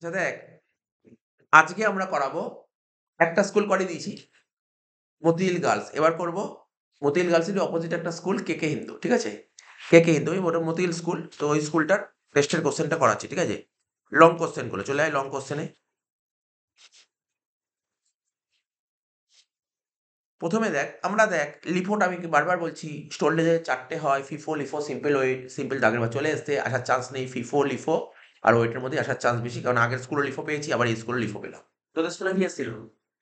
আচ্ছা দেখ, আজকে আমরা করাবো একটা স্কুল করিয়ে দিয়েছি মতিঝিল গার্লস। এবার করব মতিঝিল গার্লসেরই অপোজিট একটা স্কুল কেকে হিন্দু, ঠিক আছে? কেকে হিন্দু ওই মতিঝিল স্কুল, তো ওই স্কুলটার টেস্টের কোশ্চেনটা করাচ্ছি, ঠিক আছে? লং কোশ্চেন গুলো চলে আয় লং কোশ্চেনে। প্রথমে দেখ, আমরা দেখ লিফোটা আমি বারবার বলছি স্টোল ডেজে 4টে হয়, FIFO, LIFO, simple weight. Simple দাগের বার চলে আসতে আসার চান্স নেই, ফিফো, লিফো আর ওয়েটের মধ্যে আসার চান্স বেশি, কারণ আগের স্কুলে লিফো পেয়েছি, আবার এই স্কুলে লিফো পেলাম। তোদের স্কুলে কি আসছিল?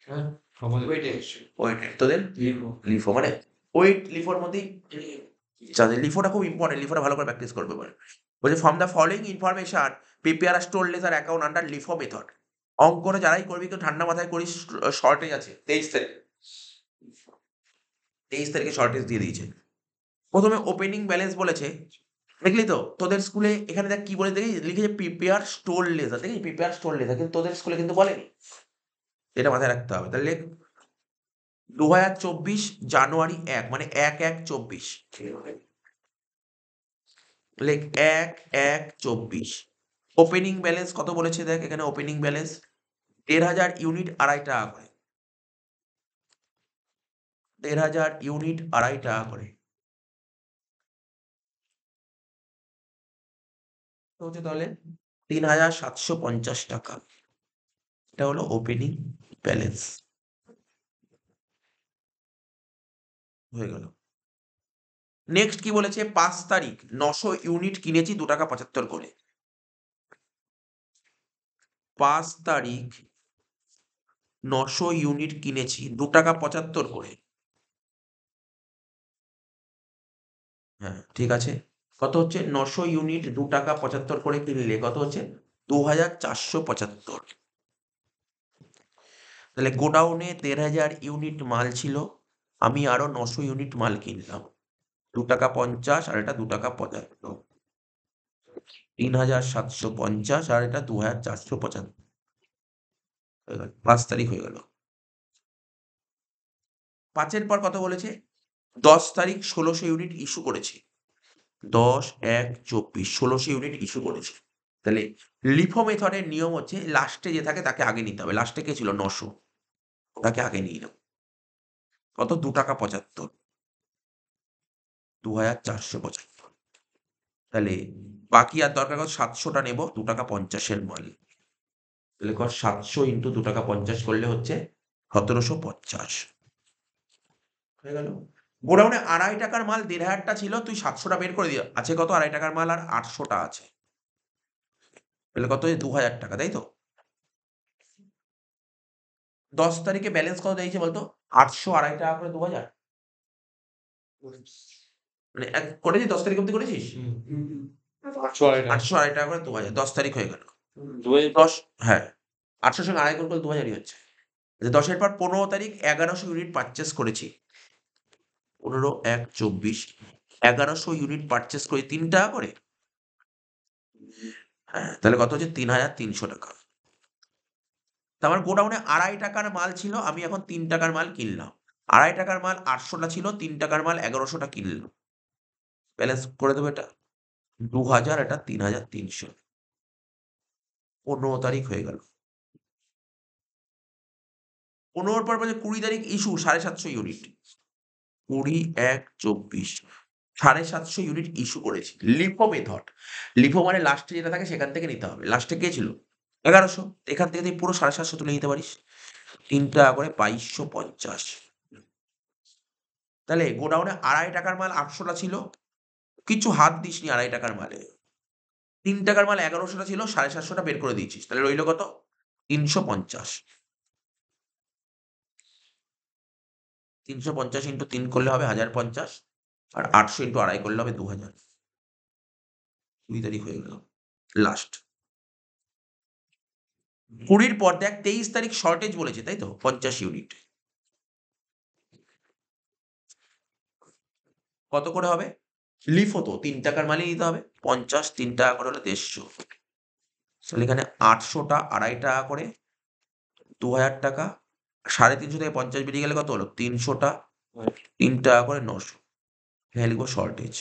হ্যাঁ, আমাদের ওইটাই এসছে। ওয়েটের, তোদের লিখো। লিফো মানে ওয়েট লিফোর মধ্যেই লিফোটা খুব ইম্পর্টেন্ট, লিফোটা ভালো করে প্র্যাকটিস করবে বলে। বলছে from the following information prepare a store laser account under LIFO method. অঙ্কটা যারাই করবি কেউ ঠান্ডা মাথায় করিস, শর্টেজ আছে 23 তারিখ, 23 তারিখে শর্টেজ দিয়ে দিয়েছে। প্রথমে ওপেনিং ব্যালেন্স বলেছে, দেখলি তো তোদের স্কুলে এখানে দেখ কি বলে দেখি লিখেছে প্রিপেয়ার স্টোর লেজার, দেখি প্রিপেয়ার স্টোর লেজার, কিন্তু তোদের স্কুলে কিন্তু বলেনি, এটা মাথায় রাখতে হবে। তাহলে 2024 জানুয়ারি 1 মানে 1/1/24, লেখ 1/1/24। ওপেনিং ব্যালেন্স কত বলেছে দেখ, এখানে ওপেনিং ব্যালেন্স 1,500 ইউনিট 2.5 টাকা করে, 1,500 ইউনিট 2.5 টাকা করে, তো হচ্ছে তাহলে 3,750 টাকা। এটা হলো ওপেনিং ব্যালেন্স, হয়ে গেল। নেক্সট কি বলেছে, 5 তারিখ 900 ইউনিট কিনেছি 2 টাকা 75 করে। 5 তারিখ 900 ইউনিট কিনেছি 2 টাকা 75 করে। হ্যাঁ, ঠিক আছে। কত হচ্ছে 900 ইউনিট 2 টাকা 75 করে কিনলে কত হচ্ছে 2,475। তাহলে গোডাউনে 1,500 ইউনিট মাল ছিল, আমি আরো 900 ইউনিট মাল কিনলাম, 2 টাকা 50 আর এটা 2 টাকা 75, 3,750 আর এটা 2,475 হয়ে গেল। 5 তারিখ হয়ে গেল। 5 এর পর কত বলেছে, 10 তারিখ 1,600 ইউনিট ইস্যু করেছি, 10/1/24 1,600 ইউনিট ইস্যু করেছি। তাহলে লিফো মেথডের নিয়ম হচ্ছে লাস্টে যে থাকে তাকে আগে নিতে হবে। লাস্টে কে ছিল 900, ওটাকে আগে নিয়ে নাও। কত 2 টাকা 75, 2,475। তাহলে বাকি আর দরকার কত 700টা নেব 2 টাকা 50 এর মাল। তাহলে কর 700 ইন্টু 2 টাকা 50 করলে হচ্ছে 1,750 হয়ে গেল। গোডাউনে 2.5 টাকার মাল 1,500টা ছিল, তুই 700টা বের করে দিও, আছে কত 2.5 টাকার মাল আর 800টা আছে, তাহলে কত 2,000 টাকা, তাই তো? 10 তারিখে ব্যালেন্স কত দিয়েছে বলতো, 800 2.5 টাকা করে 2,000, মানে করেছিস 10 তারিখ অব্দি করেছিস? 800 আড়াই 800 2.5 টাকা করে 2,000, 10 তারিখ হয়ে গেল। 2000 10, হ্যাঁ 800 সঙ্গে আড়াই করে 2,000ই হচ্ছে। 10 এর পর 15 তারিখ 1,100 ইউনিট পারচেস করেছি, 15/1/24 1,100 ইউনিট পারচেস করে 3 টাকা করে, হ্যাঁ তাহলে কত হচ্ছে 3,300 টাকা। তার মানে গোডাউনে 2.5 টাকার মাল ছিল, আমি এখন 3 টাকার মাল কিনলাম। 2.5 টাকার মাল 800টা ছিল, 3 টাকার মাল 1,100টা কিনলাম। ব্যালেন্স করে দেবো এটা 2,000, এটা 3,300। 15 তারিখ হয়ে গেল। 15 পর বলছে 20 তারিখ ইস্যু 750 ইউনিট, 20/1/24 750 ইউনিট ইস্যু করেছি। লিফো মেথড, লিফো মানে লাস্টে যেটা থাকে সেখান থেকে নিতে হবে। লাস্টে কে ছিল 1,100, এখান থেকে তুই পুরো 750 তুলে নিতে পারিস, 3 টাকা করে 2,250। তাহলে গোডাউনে 2.5 টাকার মাল 800টা ছিল, কিছু হাত দিসনি 2.5 টাকার মালে। 3 টাকার মাল 1,100টা ছিল, 750টা বের করে দিয়েছিস, তাহলে রইল কত 350। 350 ইন্টু 3 করলে হবে 1,050, আর 800 ইন্টু 2.5 করলে হবে 2,000। 20 তারিখ হয়ে গেল লাস্ট। 20 পর দেখ 23 তারিখ শর্টেজ বলেছে, তাই তো 50 ইউনিট, কত করে হবে, লিফো তো 3 টাকার মালই নিতে হবে, 50 3 টাকা করে হলে 150, তাহলে এখানে 800টা 2.5 টাকা করে 2,000 টাকা, 350 থেকে 50 বেরিয়ে গেলে কত হলো 300টা 3 টাকা করে 900, এখানে লিখবো শর্টেজ।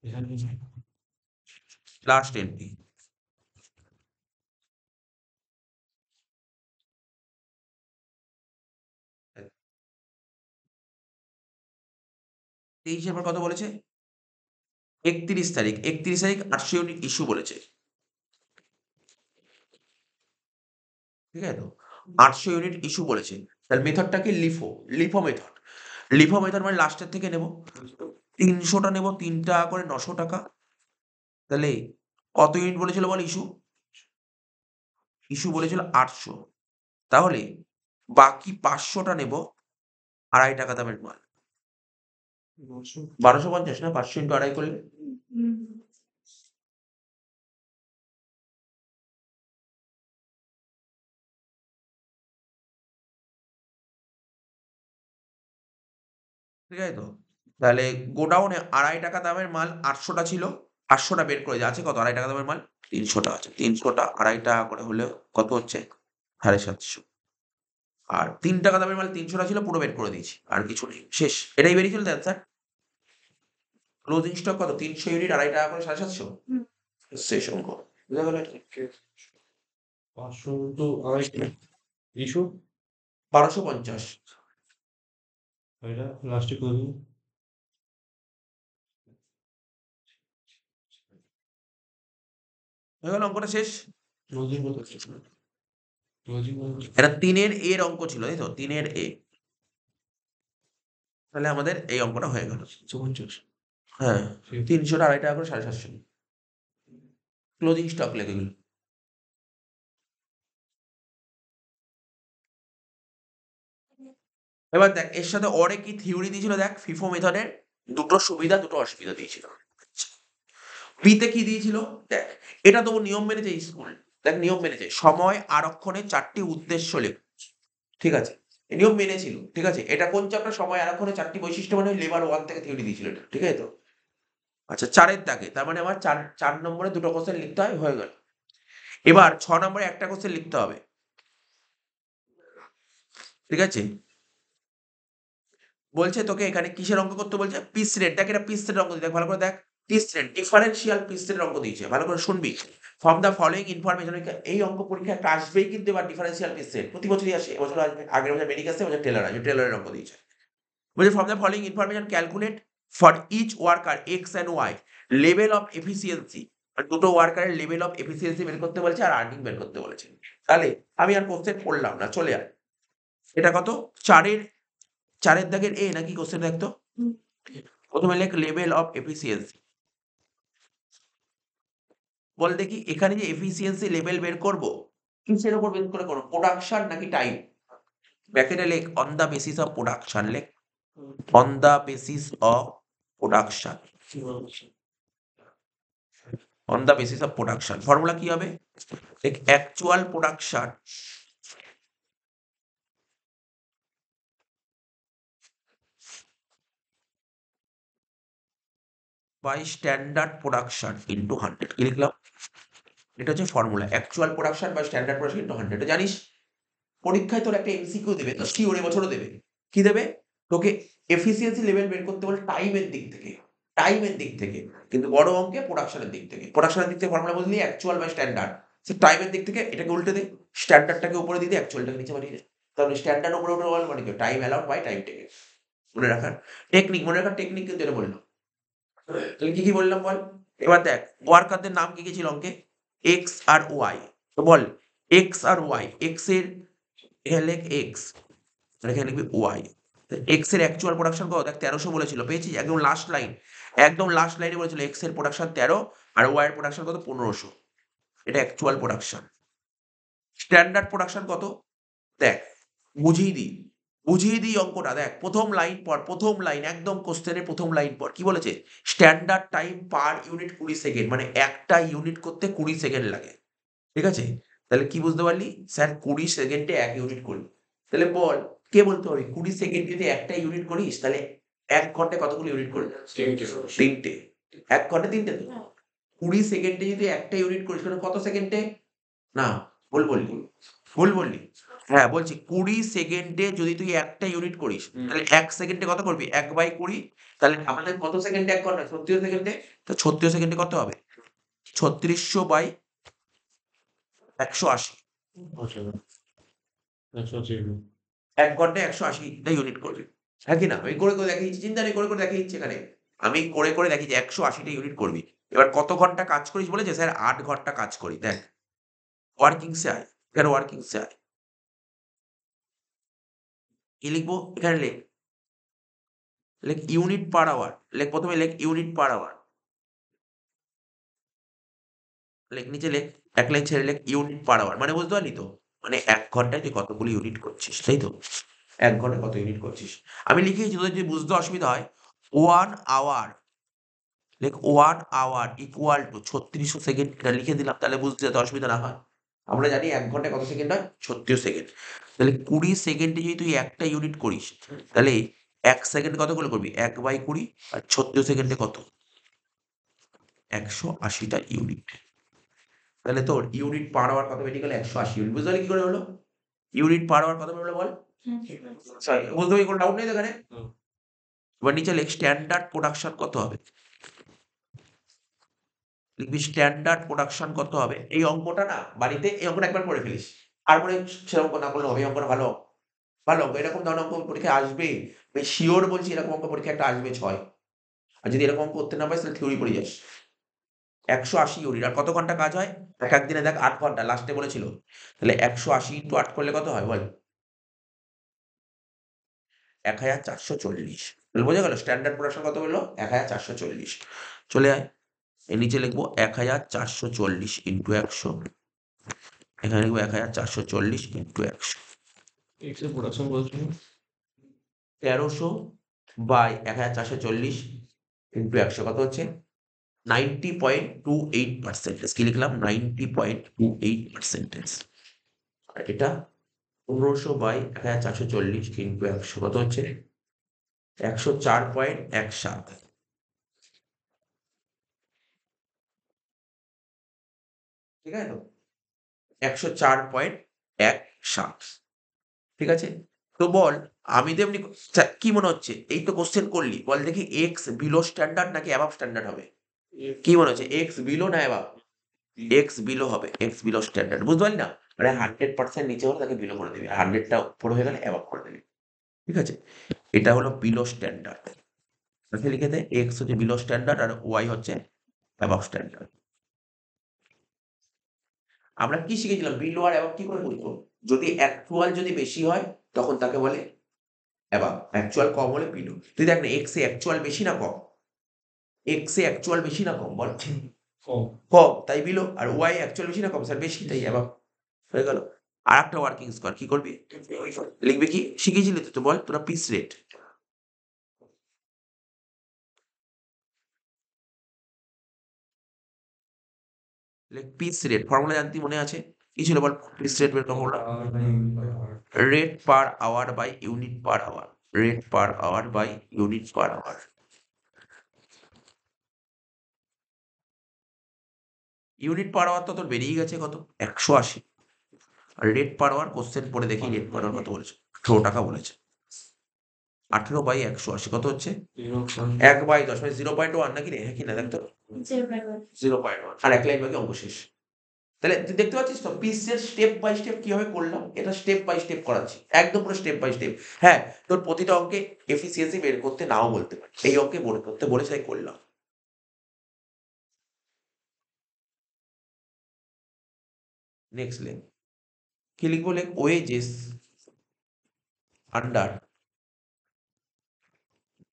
এখানে লাস্ট এন্ট্রি। তেইশের পর কত বলেছে? 31 তারিখ। 31 তারিখ 800 ইউনিট ইস্যু বলেছে। ঠিক আছে তো? 800 ইউনিট ইস্যু বলেছে। তাহলে মেথডটা কি? LIFO method. লিফো মেথড মানে লাস্টের থেকে নেব। 300টা নেব 3 টাকা করে 900 টাকা। তাহলে কত ইউনিট বলেছিল বল ইস্যু? ইস্যু বলেছিল 800। তাহলে বাকি 500টা নেব 2.5 টাকা দামের মাল। 1250 না? 500 ইন্টু 2.5 করলে? ঠিক আছে তো? তাহলে গোডাউনে 2.5 টাকা দামের মাল 800টা ছিল। 800টা বের করে আছে কত? 2.5 টাকা দামের মাল 300টা আছে। 300টা 2.5 টাকা করে হলে কত হচ্ছে? 750। আর 3 টাকা দামের মাল 300টা ছিল, পুরো বের করে দিয়েছি। আর কিছু নেই। শেষ। এটাই বেরিয়েছিল তো অ্যান্সার? ক্লোজিং স্টক কত? 300 ইউনিট 2.5 টাকা করে 750। শেষ অঙ্ক। বুঝা গেল? 500 ইন্টু 2.5 ইস্যু 1250। এটা লাস্টে ক্লোজিং। হয়ে গেল অঙ্কটা শেষ। ক্লোজিং কত? ক্লোজিং এটা 3 এর অঙ্ক ছিল, তাই তো? 3 এর এ। তাহলে আমাদের এই অঙ্কটা হয়ে গেল। 50। হ্যাঁ, 300টা 2.5 টাকা করে 750। ক্লোজিং স্টক লেগে গেল। এবার দেখ এর সাথে ওরে কি থিওরি দিয়েছিল দেখ, ফিফো মেথডের দুটো সুবিধা দুটো অসুবিধা দিয়েছিল। বিতে কি দিয়েছিল দেখ, এটা তো ও নিয়ম মেনেছে স্কুল। দেখ নিয়ম মেনেছে, সময় আরক্ষণে 4টি উদ্দেশ্য লেখ। ঠিক আছে, এই নিয়ম মেনেছিল। ঠিক আছে, এটা কোন চ্যাপ্টার? সময় আরক্ষণে 4টি বৈশিষ্ট্য মানে লেবার 1 থেকে থিওরি দিয়েছিল এটা। ঠিক আছে তো? আচ্ছা 4 দাগে, তার মানে আমার 4 নম্বরে দুটো কোশ্চেন লিখতে হয়, হয়ে গেল। এবার 6 নম্বরে একটা কোশ্চেন লিখতে হবে। ঠিক আছে, বলছে তোকে এখানে কিসের অঙ্ক করতে বলছে? Piece rate. দেখ এটা পিস রেট অঙ্ক দিয়েছে, দেখ ভালো করে দেখ। Piece rate, differential piece rate অঙ্ক দিয়েছে, ভালো করে শুনবি। ফ্রম দ্য ফলোইং ইনফরমেশন, এই অঙ্ক পরীক্ষা একটা আসবেই কিন্তু। এবার ডিফারেন্সিয়াল পিস রেট প্রতি বছরই আসে, এবছর আসবে, আগের বছর মেডিক আসছে, এবছর টেলর আসবে। টেলরের অঙ্ক দিয়েছে। বলছে from the following information calculate for each worker x and y level of efficiency. দুটো ওয়ার্কারের লেভেল অফ এফিসিয়েন্সি বের করতে বলেছে আর আর্নিং বের করতে বলেছে। তাহলে আমি আর কোশ্চেন পড়লাম না, চলে আয়। এটা কত? 4-এর দাগের এ নাকি কোশ্চেন দেখতো? প্রথমে লেখ লেভেল অফ এফিসিয়েন্সি। বল দেখি এখানে যে এফিসিয়েন্সি লেভেল বের করব, কিসের উপর বেস করে করব? প্রোডাকশন নাকি টাইম? ব্র্যাকেটে লেখ on the basis of production. লেখ on the basis of production. On the basis of production formula কি হবে? লেখ actual production by standard production into 100। কি লিখলাম? এটা হচ্ছে formula, actual production by standard production into 100। এটা জানিস? পরীক্ষায় তোর একটা এমসিকিউ দেবে, তো শিওর এবছরও দেবে। কি দেবে? তোকে এফিসিয়েন্সি লেভেল বের করতে বলে টাইমের দিক থেকে। টাইমের দিক থেকে, কিন্তু বড় অঙ্কে প্রোডাকশনের দিক থেকে। প্রোডাকশনের দিক থেকে ফর্মুলা বুঝলি, অ্যাকচুয়াল বাই স্ট্যান্ডার্ড। সে টাইমের দিক থেকে এটাকে উল্টে দে, স্ট্যান্ডার্ডটাকে উপরে দিয়ে দে, অ্যাকচুয়ালটাকে নিচে বাড়িয়ে দে। তাহলে স্ট্যান্ডার্ড উপরে উঠে বল মানে কি? Time allowed by time taken. মনে রাখার টেকনিক, মনে রাখার টেকনিক কিন্তু এটা বললাম। তাহলে কি কি বললাম বল? এবার দেখ ওয়ার্কারদের নাম কি কি ছিল অঙ্কে? এক্স আর ওয়াই। তো বল এক্স আর ওয়াই। এক্স এর এখানে লেখ এক্স, আর এখানে লিখবি ওয়াই। এক্স এর অ্যাকচুয়াল প্রোডাকশন কত? দেখ 1300 বলেছিল, পেয়েছিস? একদম লাস্ট লাইন, একদম লাস্ট লাইনে বলেছিল এক্স এর প্রোডাকশন 13 আর ওয়াই এর প্রোডাকশন কত? 1500। এটা অ্যাকচুয়াল প্রোডাকশন। স্ট্যান্ডার্ড প্রোডাকশন কত? দেখ বুঝিয়ে দিই অঙ্কটা। দেখ প্রথম লাইন পর, প্রথম লাইন একদম কোশ্চেনের প্রথম লাইন পর কি বলেছে? Standard time per unit 20 second, মানে একটা ইউনিট করতে 20 সেকেন্ড লাগে। ঠিক আছে, তাহলে কি বুঝতে পারলি? স্যার 20 সেকেন্ডে 1 ইউনিট করি। তাহলে বল কে বলতে পারবি 20 সেকেন্ড যদি একটা ইউনিট করিস তাহলে 1 ঘন্টায় কতগুলো ইউনিট করবি? 3টে। 1 ঘন্টায় 3টে তো। 20 সেকেন্ডে যদি একটা ইউনিট করিস তাহলে কত সেকেন্ডে? না, ভুল বললি, ভুল বললি। হ্যাঁ বলছি 20 সেকেন্ডে যদি তুই একটা ইউনিট করিস তাহলে 1 সেকেন্ডে কত করবি? 1/20। তাহলে আমাদের কত সেকেন্ডে 1 ঘন্টা? 36 সেকেন্ডে। তো 36 সেকেন্ডে কত হবে? 3600 বাই 180 আচ্ছা 180 1 ঘন্টায় 180টা ইউনিট করবে। হ্যাঁ কি না? আমি করে দেখিয়েছি, চিন্তা নেই, করে দেখিয়েছি এখানে। আমি করে দেখিয়েছি 180টা ইউনিট করবি। এবার কত ঘন্টা কাজ করিস বলেছে? স্যার 8 ঘন্টা কাজ করি। দেখ, ওয়ার্কিংসে আয়, এখানে ওয়ার্কিংসে আয়। কি লিখবো? এখানে লেখ, ইউনিট পার আওয়ার। প্রথমে লেখ ইউনিট পার আওয়ার। নিচে লেখ, 1 লাইন ছেড়ে লেখ ইউনিট পার আওয়ার। মানে বুঝতে পারলি তো? মানে 1 ঘন্টায় তুই কতগুলো ইউনিট করছিস, তাই তো? 1 ঘন্টায় কত ইউনিট করছিস? আমি লিখেছি, তোদের যদি বুঝতে অসুবিধা হয়, 1 hour, 1 hour equal to 3600 second. এটা লিখে দিলাম, তাহলে বুঝতে যাতে অসুবিধা না হয়। আমরা জানি 1 ঘন্টায় কত সেকেন্ড হয়? 36 সেকেন্ড। তাহলে 20 সেকেন্ডে যদি তুই একটা ইউনিট করিস, তাহলে 1 সেকেন্ডে কতগুলো করবি? 1/20 আর 36 সেকেন্ডে কত? 180টা ইউনিট। তাহলে তোর ইউনিট পার আওয়ার কত বেরিয়ে গেল? 180 ইউনিট। বুঝতে পারলি কি করে হলো? ইউনিট পার আওয়ার কত বেরোলো বল? বুঝতে পারলি? কোনো ডাউট নেই তো এখানে? এবার নিচে লেখ স্ট্যান্ডার্ড প্রোডাকশন কত হবে? লিখবি স্ট্যান্ডার্ড প্রোডাকশন কত হবে। এই অঙ্কটা না বাড়িতে এই অঙ্কটা একবার করে ফেলিস, আর মনে সেরকম না করলে হবে। এই অঙ্কটা ভালো, ভালো অঙ্ক। এরকম ধরনের অঙ্ক পরীক্ষায় আসবে, আমি শিওর বলছি, এরকম অঙ্ক পরীক্ষা একটা আসবে 6। আর যদি এরকম অঙ্ক করতে না পারিস তাহলে থিওরি পড়ে যাস। 180 ইউনিট। আর কত ঘন্টা কাজ হয়? এক দিনে দেখ 8 ঘন্টা লাস্টে বলেছিল। তাহলে 180 × 8 করলে কত হয় বল? 1440। তাহলে বোঝা গেল স্ট্যান্ডার্ড প্রোডাকশন কত বললো? 1440। চলে আয়, এর নিচে লিখবো 1440 ইন্টু 100। এখানে লিখবো 1440 ইন্টু 100। এক্স এর প্রোডাকশন বলছিল 1300 বাই 1440 ইন্টু 100 কত হচ্ছে? 90.28%। কি লিখলাম? 90.28%। আর এটা 1500 বাই 1440 ইন্টু 100 কত হচ্ছে? 104.17। ঠিক আছে তো? 104.17। ঠিক আছে? তো বল, আমি তো এমনি কি মনে হচ্ছে? এই তো কোশ্চেন করলি, বল দেখি এক্স বিলো স্ট্যান্ডার্ড নাকি অ্যাবাভ স্ট্যান্ডার্ড হবে? কি মনে হচ্ছে? এক্স বিলো না অ্যাবাভ? এক্স বিলো হবে, এক্স বিলো স্ট্যান্ডার্ড। বুঝতে পারলি না? মানে 100% নিচে হলে তাকে বিলো করে দিবি, আর 100টা উপরে হয়ে গেলে অ্যাবাভ করে দিবি। ঠিক আছে? এটা হলো বিলো স্ট্যান্ডার্ড। তাহলে লিখে দে এক্স হচ্ছে বিলো স্ট্যান্ডার্ড আর ওয়াই হচ্ছে অ্যাবাভ স্ট্যান্ডার্ড। আমরা কি শিখেছিলাম? বিলো আর অ্যাবাভ কি করে বুঝবো? যদি অ্যাকচুয়াল যদি বেশি হয় তখন তাকে বলে অ্যাবাভ, অ্যাকচুয়াল কম হলে বিলো। তুই দেখ না, এক্স এ অ্যাকচুয়াল বেশি না কম? এক্স এ অ্যাকচুয়াল বেশি না কম বল? কম কম, তাই বিলো। আর ওয়াই অ্যাকচুয়াল বেশি না কম? স্যার বেশি, তাই অ্যাবাভ। হয়ে গেল। আর একটা ওয়ার্কিং স্কোয়ার কি করবি? লিখবি কি? শিখেছিলি তো, বল তোরা piece rate. Piece rate formula জানতি মনে আছে? কি ছিল বল পিস রেট বের formula? Rate per hour by unit per hour. Rate per hour by unit per hour. Unit per hour তো তোর বেরিয়ে গেছে কত? 180। আর রেট পার আওয়ার কোশ্চেন পড়ে দেখি রেট পার আওয়ার কত বলেছে? 18 টাকা বলেছে। 18/180 কত হচ্ছে? 1/10 মানে 0.1 নাকি রে? হ্যাঁ কি না দেখতো? 0.1। আর 1 লাইন বাকি, অঙ্ক শেষ। তাহলে তুই দেখতে পাচ্ছিস তো পিসের স্টেপ বাই স্টেপ কিভাবে করলাম? এটা স্টেপ বাই স্টেপ করাচ্ছি, একদম পুরো স্টেপ বাই স্টেপ। হ্যাঁ, তোর প্রতিটা অঙ্কে এফিসিয়েন্সি বের করতে নাও বলতে পারি, এই অঙ্কে বের করতে বলেছে তাই করলাম। নেক্সট লেখ, কি লিখবো? লেখ wages under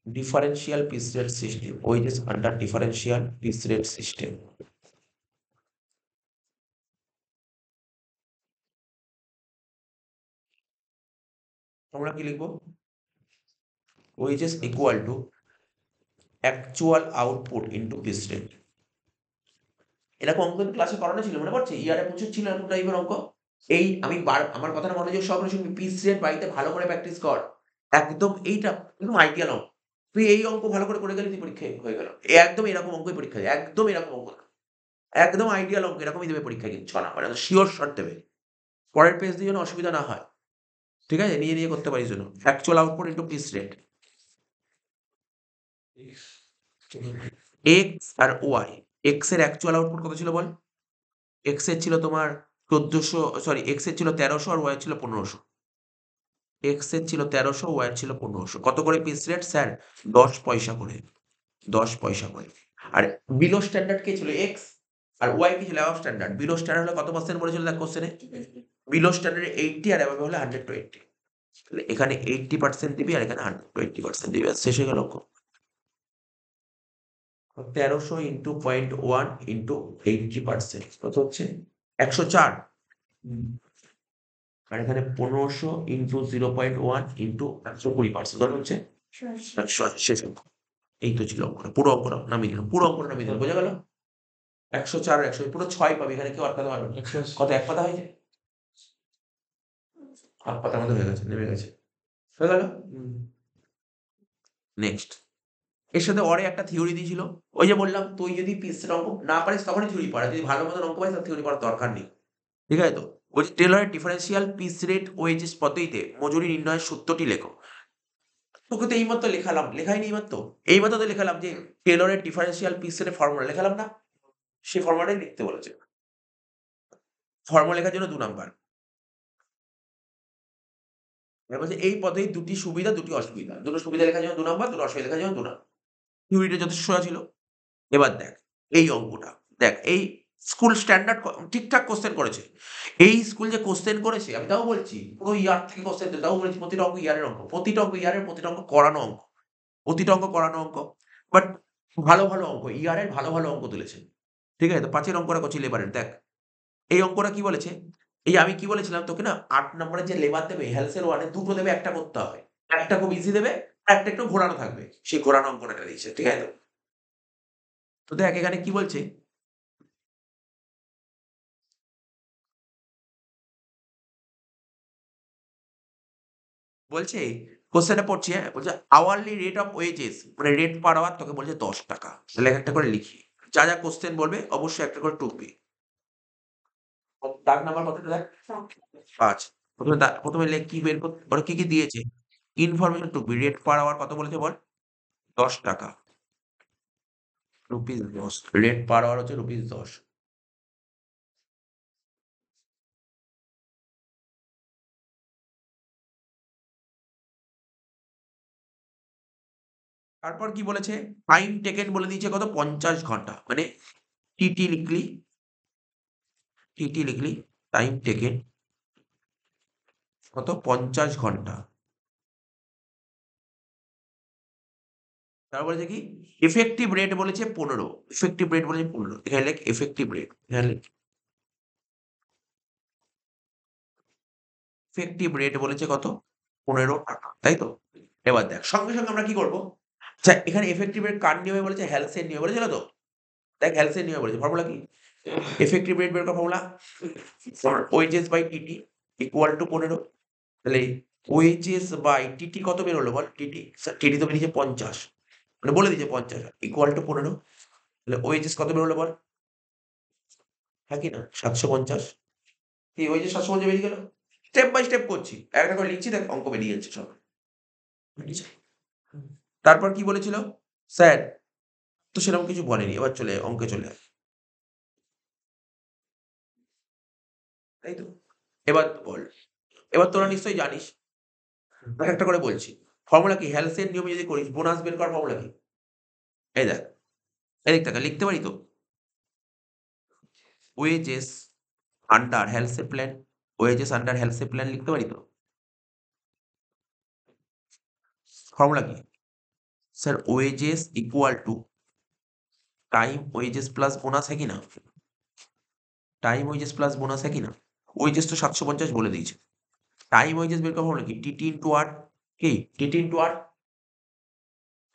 differential piece rate system. Wages under differential piece rate system. আমরা কি লিখবো? Wages equal to actual output into piece rate. এরকম অঙ্ক কিন্তু ক্লাসে করানো ছিল, মনে পড়ছে? ইয়ারে প্রচুর ছিল এরকম টাইপের অঙ্ক। এই আমি আমার কথাটা মনোযোগ সহকারে শুনবি। পিস রেট বাড়িতে ভালো করে প্র্যাকটিস কর। একদম এইটা একদম আইডিয়াল অঙ্ক। তুই এই অঙ্ক ভালো করে গেলে তুই পরীক্ষায় হয়ে গেল। একদম এরকম অঙ্কই পরীক্ষা দেয়, একদম এরকম অঙ্ক, একদম আইডিয়াল অঙ্ক এরকমই দেবে পরীক্ষায়, কিন্তু 6 নাম্বার শিওর শট দেবে। পরের পেজ দিয়ে যেন অসুবিধা না হয়। ঠিক আছে? নিয়ে করতে পারিস যেন। Actual output into piece rate. X আর ওয়াই, এক্স এর অ্যাকচুয়াল আউটপুট কত ছিল বল? এক্স এর ছিল তোমার 1400, সরি এক্স এর ছিল 1300 আর ওয়াই ছিল 1500। এক্স এর ছিল 1300, ওয়াই এর ছিল 1500। কত করে পিস রেট স্যার? 10 পয়সা করে। 10 পয়সা করে। আর বিলো স্ট্যান্ডার্ড কে ছিল? এক্স। আর ওয়াই কি ছিল? Above standard. বিলো স্ট্যান্ডার্ড হলে কত পার্সেন্ট বলেছিল দেখ কোশ্চেনে? বিলো স্ট্যান্ডার্ড 80 আর অ্যাবভ হলে 120। তাহলে এখানে 80% দিবি আর এখানে 120% দিবি। ব্যাস শেষ হয়ে গেল অঙ্ক। 1300 ইন্টু 0.1 ইন্টু 80% কত হচ্ছে? 104। আর এখানে 1500 ইন্টু 0.1 ইন্টু 120% কত হচ্ছে? 108। শেষ অঙ্ক। এই তো ছিল অঙ্কটা। পুরো অঙ্কটা নামিয়ে দিলাম। পুরো অঙ্কটা নামিয়ে দিলাম। বোঝা গেল? 104 আর 100 পুরো 6 পাবি। এখানে কেউ আটকাতে পারবে না। 180। কত? এক পাতা হয়েছে? হাফ পাতার মধ্যে হয়ে গেছে, নেমে গেছে। হয়ে গেল? নেক্সট। এর সাথে অরে একটা থিওরি দিয়েছিল। ওই যে বললাম তুই যদি পিসের অঙ্ক না পারিস তখনই থিওরি পড়া। যদি ভালো মতন অঙ্ক পারিস তাহলে থিওরি পড়ার দরকার নেই। ঠিক আছে তো? বলছি টেলরের ডিফারেন্সিয়াল পিস রেট ওয়েজেস পদ্ধতিতে মজুরি নির্ণয়ের সূত্রটি লেখো। তোকে তো এইমাত্র লেখালাম। লেখাইনি এইমাত্র? এইমাত্র তো লেখালাম যে টেলরের ডিফারেন্সিয়াল পিস রেটের ফর্মুলা লেখালাম না? সেই ফর্মুলাটাই লিখতে বলেছে। ফর্মুলা লেখার জন্য 2 নাম্বার। এবার বলছে এই পদ্ধতির দুটি সুবিধা, দুটি অসুবিধা। দুটো সুবিধা লেখার জন্য 2 নাম্বার, দুটো অসুবিধা লেখার জন্য 2 নাম্বার। থিওরিটা যথেষ্ট সোজা ছিল। এবার দেখ এই অঙ্কটা। দেখ এই স্কুল স্ট্যান্ডার্ড ঠিকঠাক কোশ্চেন করেছে। এই স্কুল যে কোশ্চেন করেছে আমি তাও বলছি পুরো ইয়ার থেকে কোশ্চেন তাও বলেছি প্রতিটা অঙ্ক ইয়ারের অঙ্ক। প্রতিটা অঙ্ক ইয়ারের, প্রতিটা অঙ্ক করানো অঙ্ক। প্রতিটা অঙ্ক করানো অঙ্ক। বাট ভালো, ভালো অঙ্ক। ইয়ারের ভালো, ভালো অঙ্ক তুলেছে। ঠিক আছে? তো 5 এর অঙ্কটা করছি লেবারের দেখ। এই অঙ্কটা কি বলেছে? এই আমি কি বলেছিলাম তোকে না 8 নম্বরের যে লেবার দেবে হেলথের 1 এ দুটো দেবে, একটা করতে হবে। একটা খুব ইজি দেবে, আর একটা একটু ঘোরানো থাকবে। সেই ঘোরানো অঙ্কটা দিয়েছে। ঠিক আছে? তো দেখ এখানে কি বলছে? বলছে কোশ্চেনটা পড়ছি, হ্যাঁ? বলছে আওয়ারলি রেট অফ ওয়েজেস মানে রেট পার আওয়ার তোকে বলছে 10 টাকা। তাহলে একটা করে লিখি। যা, যা কোশ্চেন বলবে অবশ্যই একটা করে টুকবি। দাগ নাম্বার কতটা দেখ? 5। প্রথমে লেখ কি বের কর ওরা কি, কি দিয়েছে? ইনফরমেশন টুকবি। রেট পার আওয়ার কত বলেছে বল? 10 টাকা। রুপিস 10। রেট পার আওয়ার হচ্ছে রুপিস 10। তারপর কি বলেছে? টাইম টেকেন বলে দিয়েছে কত? 50 ঘন্টা। মানে টিটি লিখলি, টিটি লিখলি, টাইম টেকেন কত? 50 ঘন্টা। তারপর বলেছে কি? ইফেক্টিভ রেট বলেছে 15। ইফেক্টিভ রেট বলেছে 15। এখানে লেখ ইফেক্টিভ রেট। এখানে লেখ ইফেক্টিভ রেট বলেছে কত? 15 টাকা। তাই তো? এবার দেখ সঙ্গে, সঙ্গে আমরা কি করব? আচ্ছা এখানে ইফেক্টিভ রেট কার নিয়মে বলেছে? হেলসের নিয়মে বলেছিল তো? দেখ হেলসের নিয়মে বলেছে। ফর্মুলা কি? ইফেক্টিভ রেট বের করার formula wages by TT equal to 15। তাহলে ওয়েজেস বাই টিটি কত বের হলো বল? টিটি স্যার টিটি তো বেরিয়েছে 50। মানে বলে দিয়েছে 50 ইকুয়াল টু 15। তাহলে ওয়েজেস কত বের হলো বল? হ্যাঁ কি না? 750। কি ওয়েজেস 750 বেরিয়ে গেল? স্টেপ বাই স্টেপ করছি। একটা করে লিখছি দেখ অঙ্ক বেরিয়ে যাচ্ছে সব। তারপর কি বলেছিল? স্যার তো সেরকম কিছু বলেনি। এবার চলে আয়, অঙ্কে চলে আয়। তাই তো? এবার বল। এবার তোরা নিশ্চয়ই জানিস। দেখ একটা করে বলছি। ফর্মুলা কি? হেলসের নিয়মে যদি করিস বোনাস বের করার ফর্মুলা কি? এই দেখ। এদিক তাকা লিখতে পারি তো? Wages under Halsey plan. Wages under Halsey plan লিখতে পারি তো? ফর্মুলা কি? Sir wages equal to time wages plus bonus है कि ना? टाइम वेजेस प्लस बोनास है कि ना? वेजेस तो 750 বলে দিয়েছে। টাইম ওয়েজেস বের করা হলো কি? টিটি ইনটু আর কি? টিটি ইনটু আর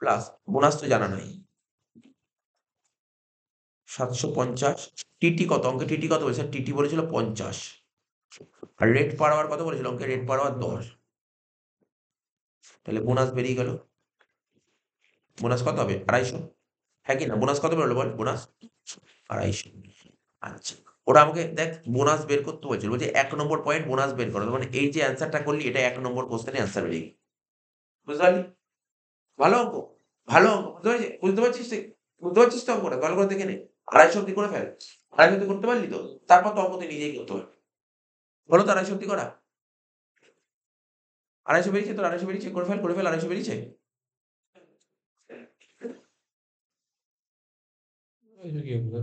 প্লাস বোনাস তো জানা নাই। 750 টিটি কত? অঙ্কে টিটি কত বলেছে? টিটি বলেছিল 50। আর রেট পার আওয়ার কত বলেছিল? অঙ্কে রেট পার আওয়ার 10। তাহলে বোনাস বেরিয়ে গেল। বোনাস কত হবে? 250। হ্যাঁ কি না? বোনাস কত বেরোলো বল? বোনাস 250। আচ্ছা। ওরা আমাকে দেখ বোনাস বের করতে বলছিল। বলছে ১ নম্বর পয়েন্ট বোনাস বের করো। মানে এই যে অ্যান্সারটা করলি এটা ১ নম্বর কোশ্চেনের অ্যান্সার বেরিয়ে গেল। বুঝতে পারলি? ভালো অঙ্ক। ভালো অঙ্ক। বুঝতে পারছিস? বুঝতে পারছিস তুই? বুঝতে পারছিস তো অঙ্কটা? ভালো করে দেখে নে। 250 অব্দি করে ফেল। 250 অব্দি করতে পারলি তো? তারপর তো অঙ্ক তুই নিজেই করতে পারবি। হলো তো 250 অব্দি করা? 250 বেরিয়েছে তোর? 250 বেরিয়েছে? করে ফেল, 250 বেরিয়েছে? এটা কি হবে?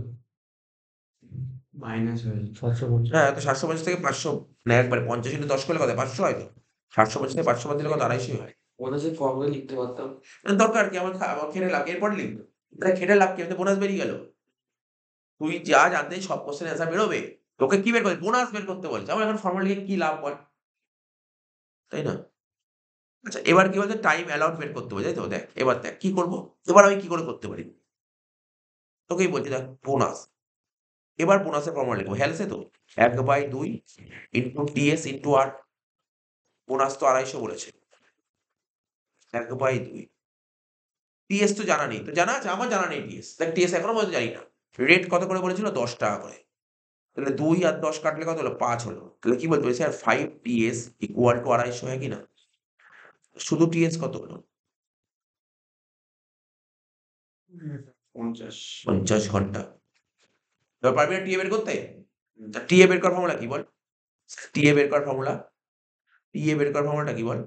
মাইনাস হয়ে যাবে। 750 হ্যাঁ, তো 750 থেকে 500 না একবারে 50 into 10 করলে কত হয়? 500 হয় তো? 750 থেকে 500 বাদ দিলে কত? 250 হয়। ওটা যে ফর্মুলা লিখতে পারতাম। দরকার কি? আমার খেটে লাভ কি? এরপরে লিখবো। তাহলে খেটে লাভ কি? আমি তো বোনাস বেরিয়ে গেল। তুই যা জানতে সব কোশ্চেনের অ্যান্সার বেরোবে। তোকে কি বের করতে? বোনাস বের করতে বলছে। আমার এখন ফর্মুলা লিখে কি লাভ বল? তাই না? আচ্ছা এবার কি বলছে? টাইম অ্যালাউড বের করতে হবে, তাই তো? দেখ, এবার দেখ কি করব? এবার আমি কি করে করতে পারি? তোকেই বলছি দেখ, বোনাস। এবার বোনাসের ফর্মুলা লিখবো। হেলসে তো 1/2 ইন্টু টিএস ইন্টু আর। বোনাস তো 250 বলেছে। 1/2 টিএস তো জানা নেই। তো জানা আছে? আমার জানা নেই টিএস। দেখ টিএস এখনো পর্যন্ত জানি না। রেট কত করে বলেছিল? 10 টাকা করে। তাহলে 2 আর 10 কাটলে কত হলো? 5 হলো। তাহলে কি বলতে পারি? স্যার 5 টিএস ইকুয়াল টু 250 হয় কিনা? শুধু টিএস কত হলো? 50 50 ঘন্টা। এবার পারবি না টিএ বের করতে? তা টিএ বের করার ফর্মুলা কি বল? টিএ বের করার ফর্মুলা? টিএ বের করার ফর্মুলাটা কি বল?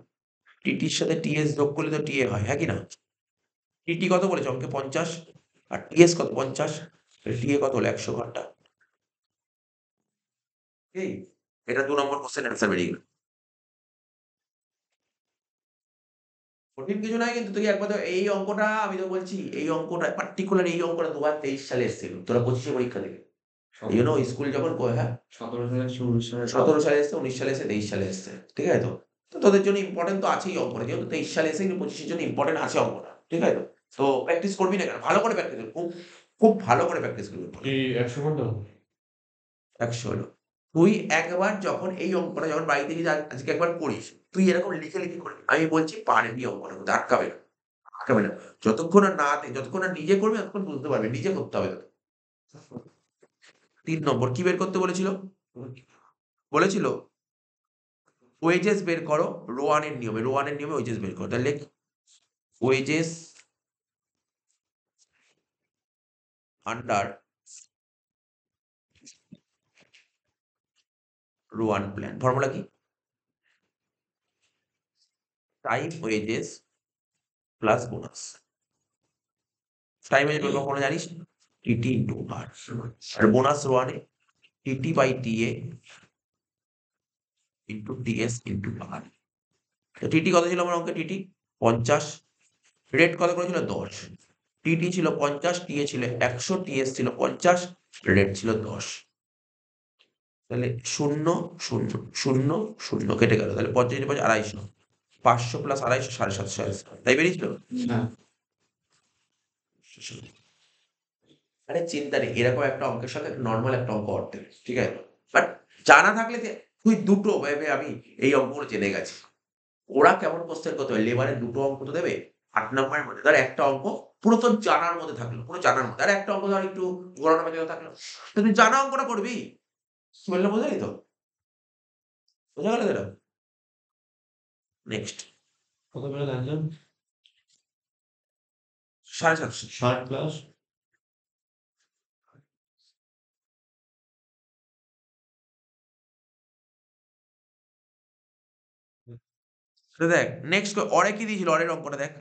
টিটির সাথে টিএস যোগ করলে তো টিএ হয়, হ্যাঁ কি না? টিটি কত বলেছে অঙ্কে? 50 আর টিএস কত? 50। টিএ কত হলো? 100 ঘন্টা। এই এটা 2 নম্বর কোশ্চেন অ্যান্সার বেরিয়ে গেল। কঠিন কিছু নাই কিন্তু তুই একবার তো এই অঙ্কটা আমি তো বলছি এই অঙ্কটা পার্টিকুলার এই অঙ্কটা 2023 সালে এসেছিল। তোরা 25 পরীক্ষা দিবি। এই জন্য স্কুল যখন হ্যাঁ 17 সালে 19 সালে 17 সালে এসছে, 19 সালে এসে, 23 সালে এসছে। ঠিক আছে তো? তো তোদের জন্য ইম্পর্টেন্ট তো আছেই অঙ্কটা। যেহেতু 23 সালে এসে 25 এর জন্য ইম্পর্টেন্ট আছে অঙ্কটা। ঠিক আছে তো? তো প্র্যাকটিস করবি না কেন? ভালো করে প্র্যাকটিস করবি। খুব, খুব ভালো করে প্র্যাকটিস করবি। কি 100 ঘন্টা? 100 হলো। তুই একবার যখন এই অঙ্কটা যখন বাড়িতে গিয়ে আজকে একবার করিস, তুই এরকম লিখে, লিখে করবি। আমি বলছি পারবি অঙ্কটা করতে। আটকাবে না। আটকাবে না। যতক্ষণ না নিজে করবি ততক্ষণ বুঝতে পারবি। নিজে করতে হবে তোকে। 3 নম্বর কি বের করতে বলেছিল? বলেছিল ওয়েজেস বের করো রোয়ানের নিয়মে। রোয়ানের নিয়মে ওয়েজেস বের করো। তাহলে লেখ wages under Rowan plan. Formula কি? Time wages plus bonus. Time wages বের কখনো জানিস? TT into R. আর বোনাস রোয়ানে TT by TA into TS into R. TT কত ছিল আমার অঙ্কে? টিটি 50। রেট কত করেছিল? 10। টিটি ছিল 50, টিএ ছিল 100, টিএস ছিল 50, রেট ছিল 10। তাহলে 0, 0, 0, 0 কেটে গেল। তাহলে 50 × 5 250। 500 প্লাস 250 750। তাই বেরিয়েছিল? হ্যাঁ আরে চিন্তা নেই। এরকম একটা অঙ্কের সাথে নরমাল একটা অঙ্ক করতে হবে। ঠিক আছে? বাট জানা থাকলে যে তুই দুটো ভেবে আমি এই অঙ্কগুলো জেনে গেছি। ওরা কেমন কোশ্চেন করতে হবে? লেবারের 2 টো অঙ্ক তো দেবে। 8 নম্বরের মধ্যে ধর একটা অঙ্ক পুরো তোর জানার মধ্যে থাকলো। পুরো জানার মধ্যে। আর একটা অঙ্ক ধর একটু ঘোরানো পেঁচানো থাকলো। তো তুই জানা অঙ্কটা করবি। কি বললাম বোঝা গেল তো? বোঝা গেল তো? নেক্সট কত বেলা জানছেন? 750। 60 প্লাস দেখ নেক্সট অরে কি দিয়েছিল? অরের অঙ্কটা দেখ।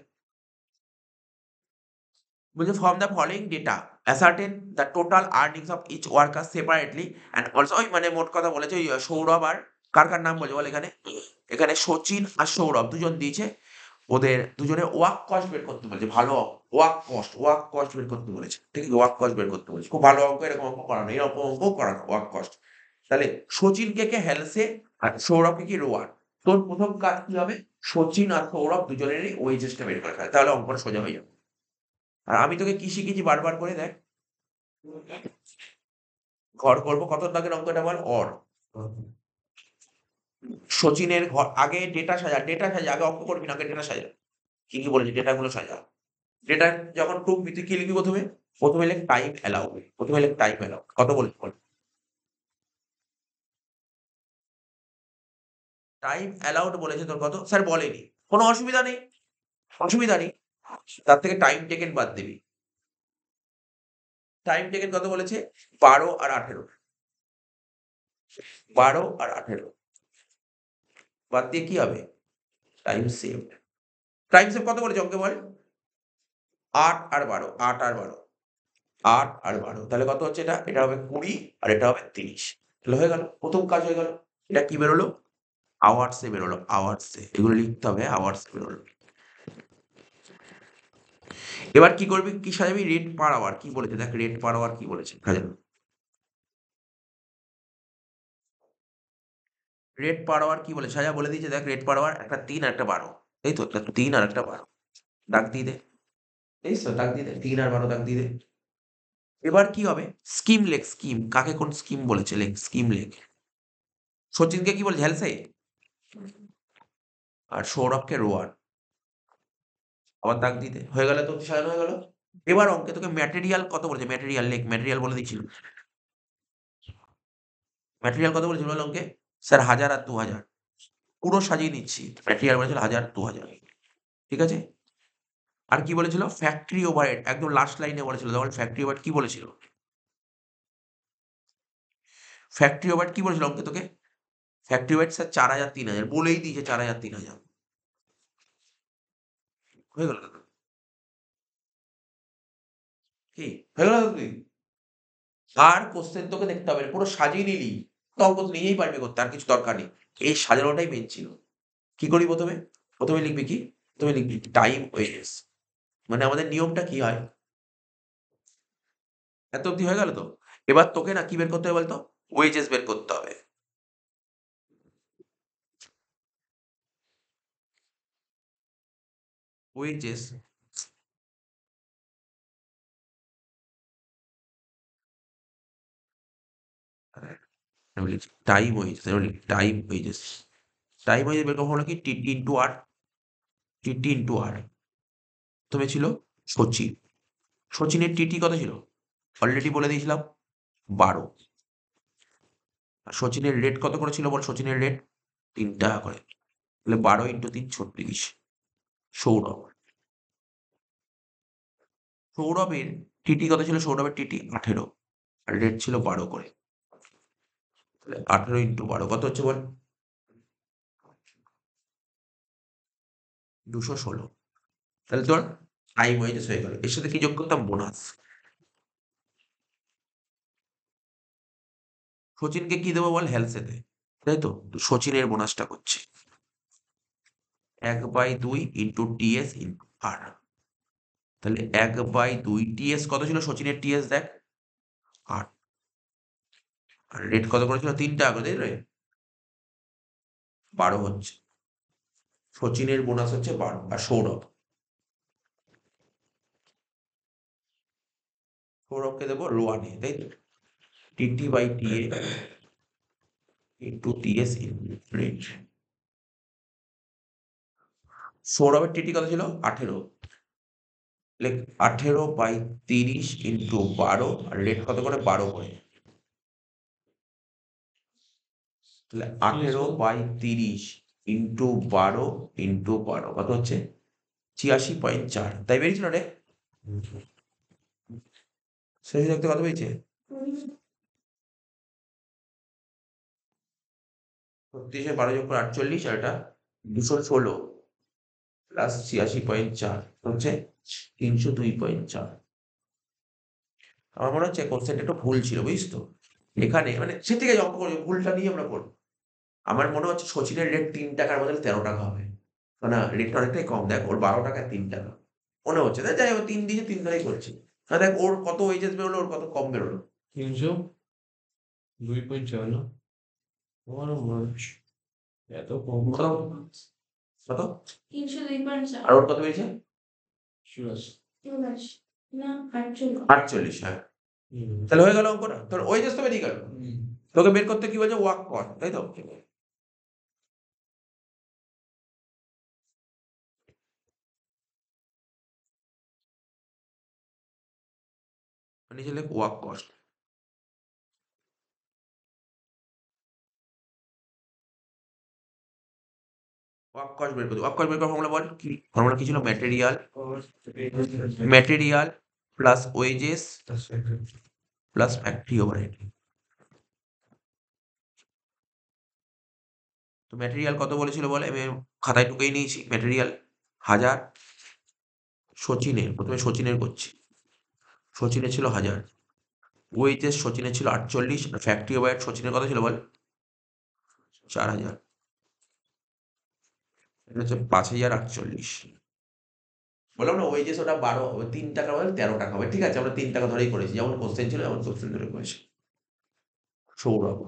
বলছে from the following data ascertain the total earnings of each worker separately and also ওই মানে মোট কথা বলেছে ওই সৌরভ আর কার নাম বলছে বল এখানে? এখানে সচিন আর সৌরভ দুজন দিয়েছে। ওদের দুজনের ওয়ার্ক কস্ট বের করতে বলেছে। ভালো ওয়ার্ক কস্ট বের করতে বলেছে। ঠিক আছে? ওয়ার্ক কস্ট বের করতে বলেছে। খুব ভালো অঙ্ক। এরকম অঙ্ক করানো, এরকম অঙ্ক করানো ওয়ার্ক কস্ট। তাহলে সচিনকে কে হেলসে আর সৌরভকে কি রোয়ার। তোর প্রথম কাজ কি হবে? সচিন আর সৌরভ দুজনেরই ওয়েজেসটা বের করে ফেলা। তাহলে অঙ্কটা সোজা হয়ে যাবে। আর আমি তোকে কি শিখেছি বারবার করে দেখ। ঘর করবো কত দাগের অঙ্কটা বল? অর। সচিনের ঘর আগে ডেটা সাজা। আগে অঙ্ক করবি না, আগে ডেটা সাজা। কি, কি বলেছি? ডেটাগুলো সাজা। ডেটা যখন টুকবি তুই কি লিখবি প্রথমে? প্রথমে লেখ টাইম অ্যালাউ। প্রথমে লেখ টাইম অ্যালাউ। কত বলেছি বল? টাইম অ্যালাউড বলেছে তোর কত? স্যার বলেনি। কোনো অসুবিধা নেই। অসুবিধা নেই। তার থেকে টাইম টেকেন বাদ দিবি। টাইম টেকেন কত বলেছে 12 আর 18 12 আর 18 বাদ দিয়ে কি হবে টাইম সেভ কত বলেছে অঙ্কে বল 8 আর 12 8 আর 12 8 আর 12 তাহলে কত হচ্ছে এটা হবে 20 আর এটা হবে 30 তাহলে হয়ে গেল প্রথম কাজ হয়ে গেল এটা কি বেরোলো আওয়ার্সে বেরোলো আওয়ার্সে এগুলো লিখতে হবে আওয়ার্সে বেরোলো এবার কি করবি কি সাজাবি রেট পার আওয়ার কি বলেছে দেখ রেট পার আওয়ার কি বলেছে সাজাবি রেট পার আওয়ার কি বলে সাজা বলে দিয়েছে দেখ রেট পার আওয়ার একটা 3 আর একটা 12 এই তো একটা 3 আর একটা 12 দাগ দিয়ে দে এই তো দাগ দিয়ে দে 3 আর 12 দাগ দিয়ে দে এবার কি হবে স্কিম লেখ স্কিম কাকে কোন স্কিম বলেছে লেখ স্কিম লেখ সচিনকে কি বলেছে হেলসে আর সৌরভকে রোয়ার আবার দাগ দিতে হয়ে গেল তো সাজানো হয়ে গেল এবার অঙ্কে তোকে ম্যাটেরিয়াল কত বলেছে ম্যাটেরিয়াল লেখ ম্যাটেরিয়াল বলে দিয়েছিল ম্যাটেরিয়াল কত বলেছিল বল অঙ্কে স্যার 1000 আর 2000 পুরো সাজিয়ে নিচ্ছি ম্যাটেরিয়াল বলেছিল 1000 2000 ঠিক আছে আর কি বলেছিল ফ্যাক্টরি ওভারহেড একদম লাস্ট লাইনে বলেছিল তখন ফ্যাক্টরি ওভারহেড কি বলেছিল ফ্যাক্টরি ওভারহেড কি বলেছিল অঙ্কে তোকে ফ্যাক্টরি ওভারহেড স্যার 4000 3000 বলেই দিয়েছে 4000 3000 হয়ে গেল দাদা কি হয়ে গেল দাদা তুই আর কোশ্চেন তোকে দেখতে হবে না, পুরো সাজিয়ে নিলি তো অঙ্ক তো নিজেই পারবি করতে আর কিছু দরকার নেই এই সাজানোটাই মেন ছিল কি করি প্রথমে প্রথমে লিখবি কি প্রথমে লিখবি টাইম ওয়েজেস মানে আমাদের নিয়মটা কি হয় এত অব্দি হয়ে গেল তো এবার তোকে না কি বের করতে হবে বলতো ওয়েজেস বের করতে হবে wages time wages time wages time wages বের করা হলো কি TT into R TT into R প্রথমে ছিল সচিন সচিনের টিটি কত ছিল অলরেডি বলে দিয়েছিলাম 12 আর সচিনের রেট কত করে ছিল বল সচিনের রেট 3 টাকা করে তাহলে 12 ইন্টু 3 36 সৌরভ সৌরভের টিটি কত ছিল সৌরভের টিটি 18 আর রেট ছিল 12 করে তাহলে 18 ইন্টু 12 কত হচ্ছে বল 216 তাহলে তোর টাইম ওয়েজেস হয়ে গেল এর সাথে কি যোগ করতাম বোনাস সচিনকে কি দেবো বল হেলসেতে তাই তো সচিনের বোনাসটা করছে 1/2 ইন্টু টিএস ইন্টু আর তাহলে 1/2 টিএস কত ছিল সচিনের টিএস দেখ 8 আর রেট কত করেছিল 3 টাকা করে তাই রে 12 হচ্ছে সচিনের বোনাস হচ্ছে 12 আর সৌরভকে দেবো রোয়ানে তাই তো TT by TA into TS into rate সৌরভের টিটি কত ছিল 18 18/30 ইন্টু 12 আর রেট কত করে 12 করে তাহলে 18/30 ইন্টু 12 ইন্টু 12 কত হচ্ছে 86.4 তাই বেরিয়েছিল রে শেষ দেখতে কত পেয়েছে 36 12 যোগ করে 48 আর এটা 216 প্লাস 86.4 হচ্ছে 302.4 আমার মনে হচ্ছে কোশ্চেনটা একটু ভুল ছিল বুঝিস তো এখানে মানে সে থেকে অঙ্ক করবো ভুলটা নিয়ে আমরা করবো আমার মনে হচ্ছে সচিনের রেট 3 টাকার বদলে 13 টাকা হবে না রেটটা অনেকটাই কম দেখ ওর 12 টাকায় 3 টাকা মনে হচ্ছে তাই যাই হোক 3 দিয়েছে 3 টাকাই করছি না দেখ ওর কত ওয়েজেস বেরোলো ওর কত কম বেরোলো 302.4 না আমার মানুষ এত কম কত কত 302.4 আর ওর কত হয়েছে চুরাশি 84 না 48 48 হ্যাঁ তাহলে হয়ে গেল অঙ্কটা তোর ওয়েজেস তো বেরিয়ে গেল তোকে বের করতে কি বলছে ওয়ার্ক কর তাই তো নিচে লেখ ওয়ার্ক কস্ট ওয়ার্ক কস্ট বের করতে ওয়ার্ক কস্ট বের করার ফর্মুলা বল কি ফর্মুলা কি ছিল ম্যাটেরিয়াল প্লাস ওয়েজেস তার সাথে প্লাস ফ্যাক্টরি ওভারহেড। তো ম্যাটেরিয়াল কত বলেছিল বলে, আমি খাতায় টুকেই নিয়েছি। ম্যাটেরিয়াল 1000, প্রথমে সচিনের করছি। সচিনের ছিল 1000, ওয়েজেস সচিনের ছিল 48, আর ফ্যাক্টরি ওভারহেড সচিনের কত ছিল বল, 4000। এটা হচ্ছে 5048। বললাম না ওয়েজেস ওটা 3 টাকা বলে 13 টাকা হবে, ঠিক আছে, আমরা 3 টাকা ধরেই করেছি, যেমন কোশ্চেন ছিল এমন কোশ্চেন ধরে করেছি। সৌরভ,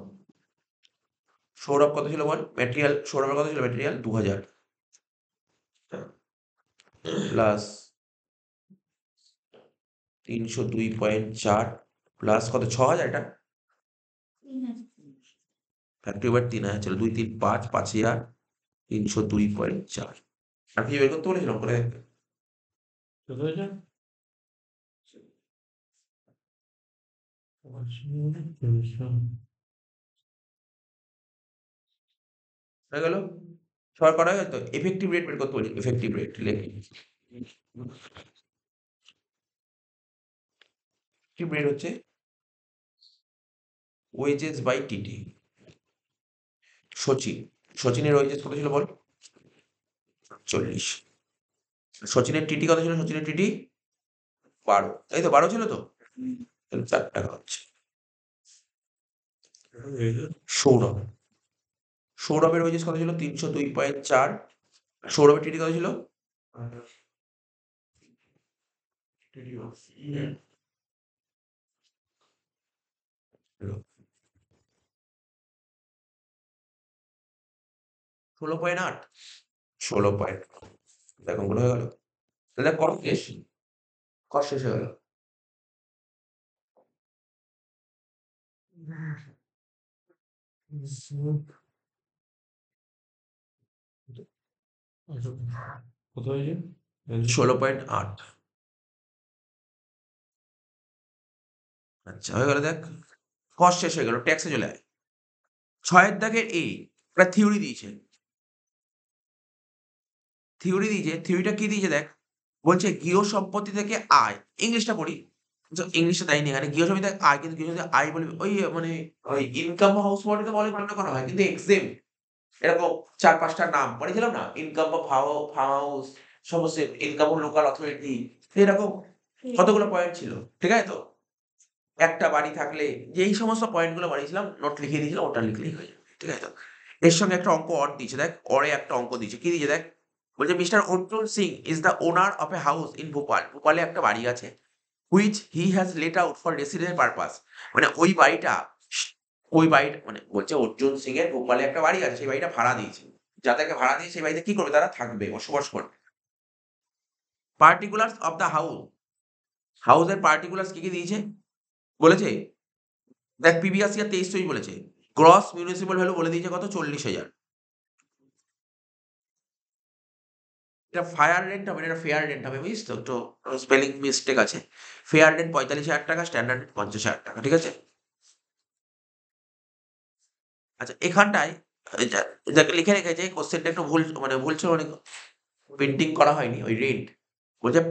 সৌরভ কত ছিল বল ম্যাটেরিয়াল, সৌরভের কত ছিল ম্যাটেরিয়াল 2000 প্লাস 302.4 প্লাস কত 6000, এটা 3000 ফ্যাক্টরি ওভার 3000 ছিল, 2 3 5 5000 302.4। আর কি বের করতে বলেছিলাম করে দেখ। কত হয়েছে? হয়ে গেল, সবার করা হয়ে তো এফেক্টিভ রেট বের করতে বলি, এফেক্টিভ রেট লেখি। এফেক্টিভ রেট হচ্ছে ওয়েজেস বাই টিটি। সচিনের ওয়েজেস কত ছিল বল 40, সচিনের টিটি কত ছিল, সচিনের টিটি 12, তাই তো 12 ছিল তো, তাহলে 4 টাকা হচ্ছে। সৌরভ, সৌরভের ওয়েজেস কত ছিল 302.4, সৌরভের টিটি কত ছিল 16.8, 16. দেখো গুলো হয়ে গেল, তাহলে কত শেষ, কত শেষ হয়ে গেল। কত হয়েছে? 16.8। আচ্ছা হয়ে গেল, দেখ কষ্ট শেষ হয়ে গেল, ট্যাক্সে চলে আয়। 6 দাগের একটা থিওরি দিয়েছে, থিওরিটা কি দিয়েছে দেখ, বলছে গৃহ সম্পত্তি থেকে আয়, ইংলিশটা পড়ি, ইংলিশটা দেয়নি এখানে, গৃহ সম্পত্তি থেকে আয়, কিন্তু গৃহ সম্পত্তি আয় বলে ওই মানে ওই ইনকাম হাউস মডেলকে বলে গণ্য করা হয়, কিন্তু এক্সেম এরকম 4-5টা নাম পড়েছিলাম না, ইনকাম অফ ফার্ম হাউস, সমস্ত ইনকাম অফ লোকাল অথরিটি, এরকম কতগুলো পয়েন্ট ছিল, ঠিক আছে তো। একটা বাড়ি থাকলে যে এই সমস্ত পয়েন্টগুলো বানিয়েছিলাম, নোট লিখে দিয়েছিলাম, ওটা লিখলেই হয়ে যাবে, ঠিক আছে তো। এর সঙ্গে একটা অঙ্ক অর দিয়েছে, দেখ অরে একটা অঙ্ক দিয়েছে, কি দিয়েছে দেখ, বলছে mister Arjun Singh is the owner of a house in Bhopal, ভোপালে একটা বাড়ি আছে, which he has let out for resident purpose, মানে ওই বাড়িটা মানে বলছে অর্জুন সিং এর ভোপালে একটা বাড়ি আছে, সেই বাড়িটা ভাড়া দিয়েছে, যাদেরকে ভাড়া দিয়ে সেই বাড়িতে কি করবে, তারা থাকবে, বসবাস করবে। পার্টিকুলার্স অফ দ্য হাউসের পার্টিকুলার্স কি কি দিয়েছে বলেছে, দেখ প্রিভিয়াস ইয়ার 23 বলেছে, গ্রস মিউনিসিপাল ভ্যালু বলে দিয়েছে কত 40,000, এটা ফায়ার রেন্ট হবে না, এটা ফেয়ার রেন্ট হবে, বুঝিস তো, একটু স্পেলিং মিস্টেক আছে। ফেয়ার রেন্ট 45,000 টাকা, স্ট্যান্ডার্ড রেন্ট 50,000 টাকা, ঠিক আছে। আচ্ছা এখানটায় যাকে লিখে রেখেছে কোশ্চেনটা একটু ভুল, মানে ভুল ছিল, মানে প্রিন্টিং করা হয়নি, ওই রেন্ট বলছে,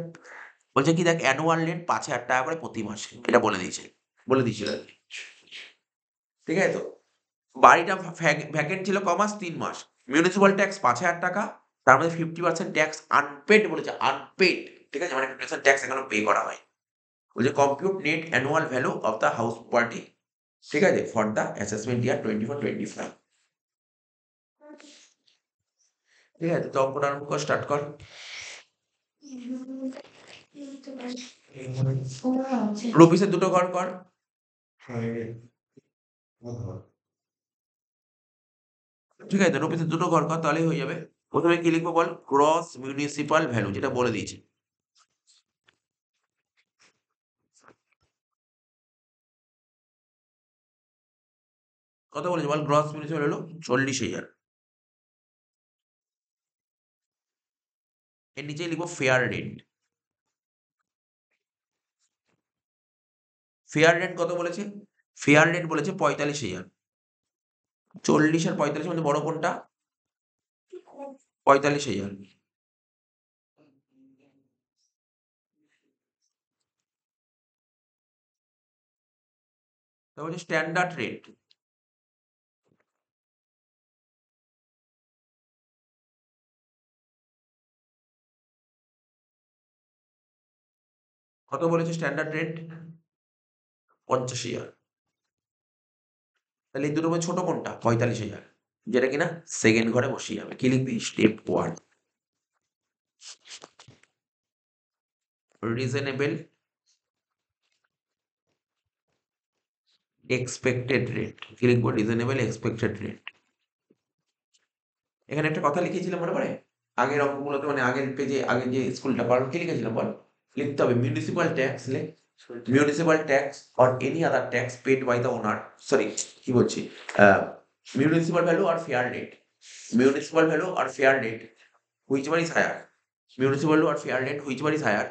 বলছে কি দেখ অ্যানুয়াল রেন্ট 5,000 টাকা করে প্রতি মাসে, এটা বলে দিয়েছিল আর কি, ঠিক আছে তো। বাড়িটা ভ্যাকেন্ট ছিল কমাস 3 মাস, মিউনিসিপাল ট্যাক্স 5,000 টাকা, তার মধ্যে 50% ট্যাক্স আনপেড বলেছে, আনপেড, ঠিক আছে, মানে 50% ট্যাক্স এখনো পে করা হয়। বলছে compute net annual value of the house property, ঠিক আছে, ফর দ্য অ্যাসেসমেন্ট ইয়ার 24-25, ঠিক আছে। তো অঙ্কটা আরম্ভ কর, স্টার্ট কর। রুপিসের দুটো ঘর কর, ঠিক আছে, রুপিসের দুটো ঘর কর, তাহলেই হয়ে যাবে। প্রথমে কি লিখবো বল, গ্রস মিউনিসিপাল ভ্যালু, যেটা বলে দিয়েছি, কত বলেছে বল, গ্রস মিউনিসিপাল হলো 40,000, এর নিচে লিখবো ফেয়ার রেন্ট, ফেয়ার রেন্ট কত বলেছে, ফেয়ার রেন্ট বলেছে 45,000, 40 আর 45 মধ্যে বড় কোনটা, 45,000, তারপর স্ট্যান্ডার্ড রেট, কত বলেছে স্ট্যান্ডার্ড রেট? 50,000। তাহলে এই দুটোর মধ্যে ছোট কোনটা? 45,000, যেটা কিনা সেকেন্ড ঘরে বসিয়ে যাবে। কি লিখবি? Step 1, reasonable expected rate. কি লিখবো? Reasonable expected rate. এখানে একটা কথা লিখেছিলাম মনে পড়ে? আগের অঙ্কগুলোতে, মানে আগের পেজে, আগে যে স্কুলটা পড়ার, কি লিখেছিলাম বল? লিখতে হবে municipal tax, municipal tax or any other tax paid by the owner, sorry, কি বলছি, municipal value or fair rate, municipal value or fair rate whichever is higher, municipal value or fair rate whichever is higher,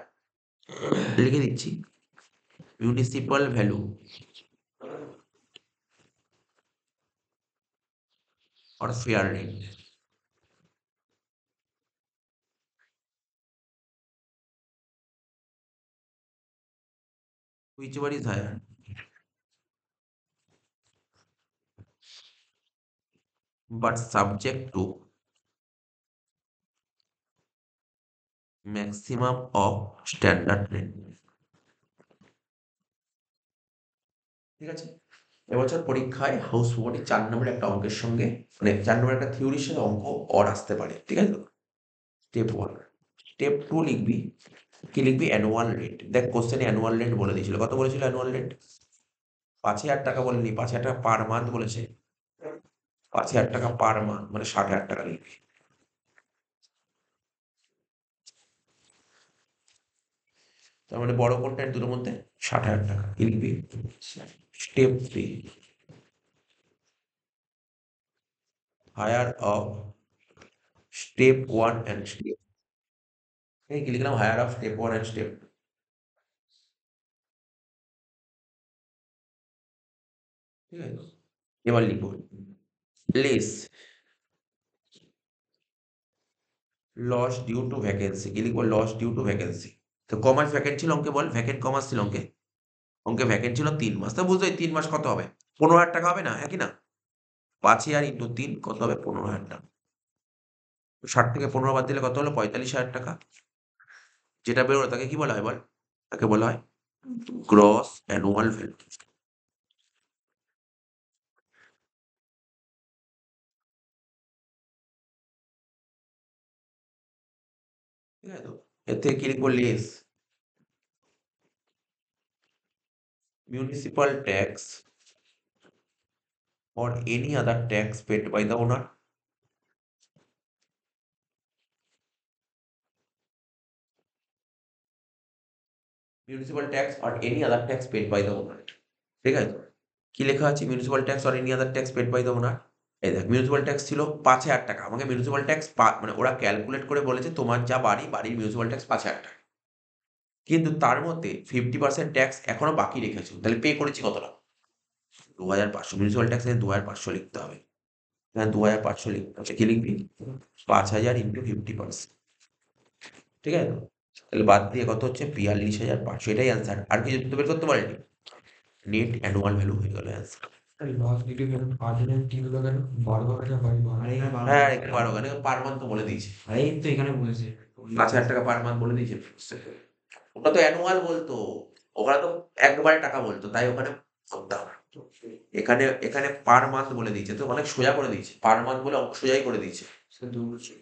লিখে দিচ্ছি, municipal value or fair rate, whichever is higher, but subject to maximum of standard rate। ঠিক আছে? এবছর পরীক্ষায় house property 4 নম্বরের একটা অঙ্কের সঙ্গে, মানে 4 নম্বরের একটা থিওরির সাথে অঙ্ক অর আসতে পারে। ঠিক আছে তো? স্টেপ 1। স্টেপ 2 লিখবি, কি লিখবি? Annual rate. দেখ কোশ্চেনে অ্যানুয়াল রেট বলে দিয়েছিল। কত বলেছিল অ্যানুয়াল রেট? 5,000 টাকা বলেনি, 5,000 টাকা পার মান্থ বলেছে। 5,000 টাকা পার মান্থ মানে 60,000 টাকা লিখবি। তার মানে বড় কোনটা এর দুটোর মধ্যে? 60,000 টাকা। কি লিখবি? Step 3, higher of step 1 and step, এই কি লিখলাম? Higher of step 1 and step. ঠিক আছে? এবার লিখবো less loss due to vacancy. কি লিখবো? Loss due to vacancy. তো ক মাস ভ্যাকেন্ট ছিল অঙ্কে বল? ভ্যাকেন্ট ক মাস ছিল অঙ্কে? অঙ্কে ভ্যাকেন্ট ছিল 3 মাস। তা বুঝতে 3 মাস কত হবে? 15,000 টাকা হবে না? একই না? 5,000 ইন্টু 3 কত হবে? 15,000 টাকা। 60 থেকে 15 বাদ দিলে কত হলো? 45,000 টাকা। যেটা বেরোলো তাকে কি বলা হয় বল? তাকে বলা হয় গ্রস অ্যানুয়াল ভ্যালু। ঠিক আছে তো? এর থেকে কি লিখবো? Less municipal tax or any other tax paid by the owner, municipal tax or any other tax paid by the owner। ঠিক আছে? কি লেখা আছে? Municipal tax or any other tax paid by the owner. এই দেখ, municipal tax ছিল 5,000 টাকা। আমাকে মিউনিসিপাল ট্যাক্স মানে ওরা ক্যালকুলেট করে বলেছে তোমার যা বাড়ি, বাড়ির মিউনিসিপাল ট্যাক্স 5,000 টাকা। কিন্তু তার মধ্যে 50% ট্যাক্স এখনো বাকি রেখেছো। তাহলে পে করেছি কতটা? 2,500। মিউনিসিপাল ট্যাক্স এখানে 2,500 লিখতে হবে। এখানে 2,500 লিখতে হবে। কি লিখবি? 5,000 ইন্টু 50%। ঠিক আছে তো? তাহলে বাদ দিয়ে কত হচ্ছে? 42,500। এটাই অ্যান্সার। আর কিছু তো বের করতে পারিনি। নেট অ্যানুয়াল ভ্যালু হয়ে গেল অ্যান্সার। লস ডিউ টু 5,000 কি হলো কেন? 12,000 বাড়ি আর এখানে 12 হ্যাঁ, এখানে 12 কেন? পার মান্থ তো বলে দিয়েছে। আর এই তো এখানে বলেছে 5,000 টাকা পার মান্থ বলে দিয়েছে। ওটা তো অ্যানুয়াল বলতো, ওখানে তো একবারে টাকা বলতো, তাই ওখানে করতাম। এখানে এখানে পার মান্থ বলে দিয়েছে, তো অনেক সোজা করে দিয়েছে। পার মান্থ বলে অঙ্ক সোজাই করে দিয়েছে। সে দৌড়ছে।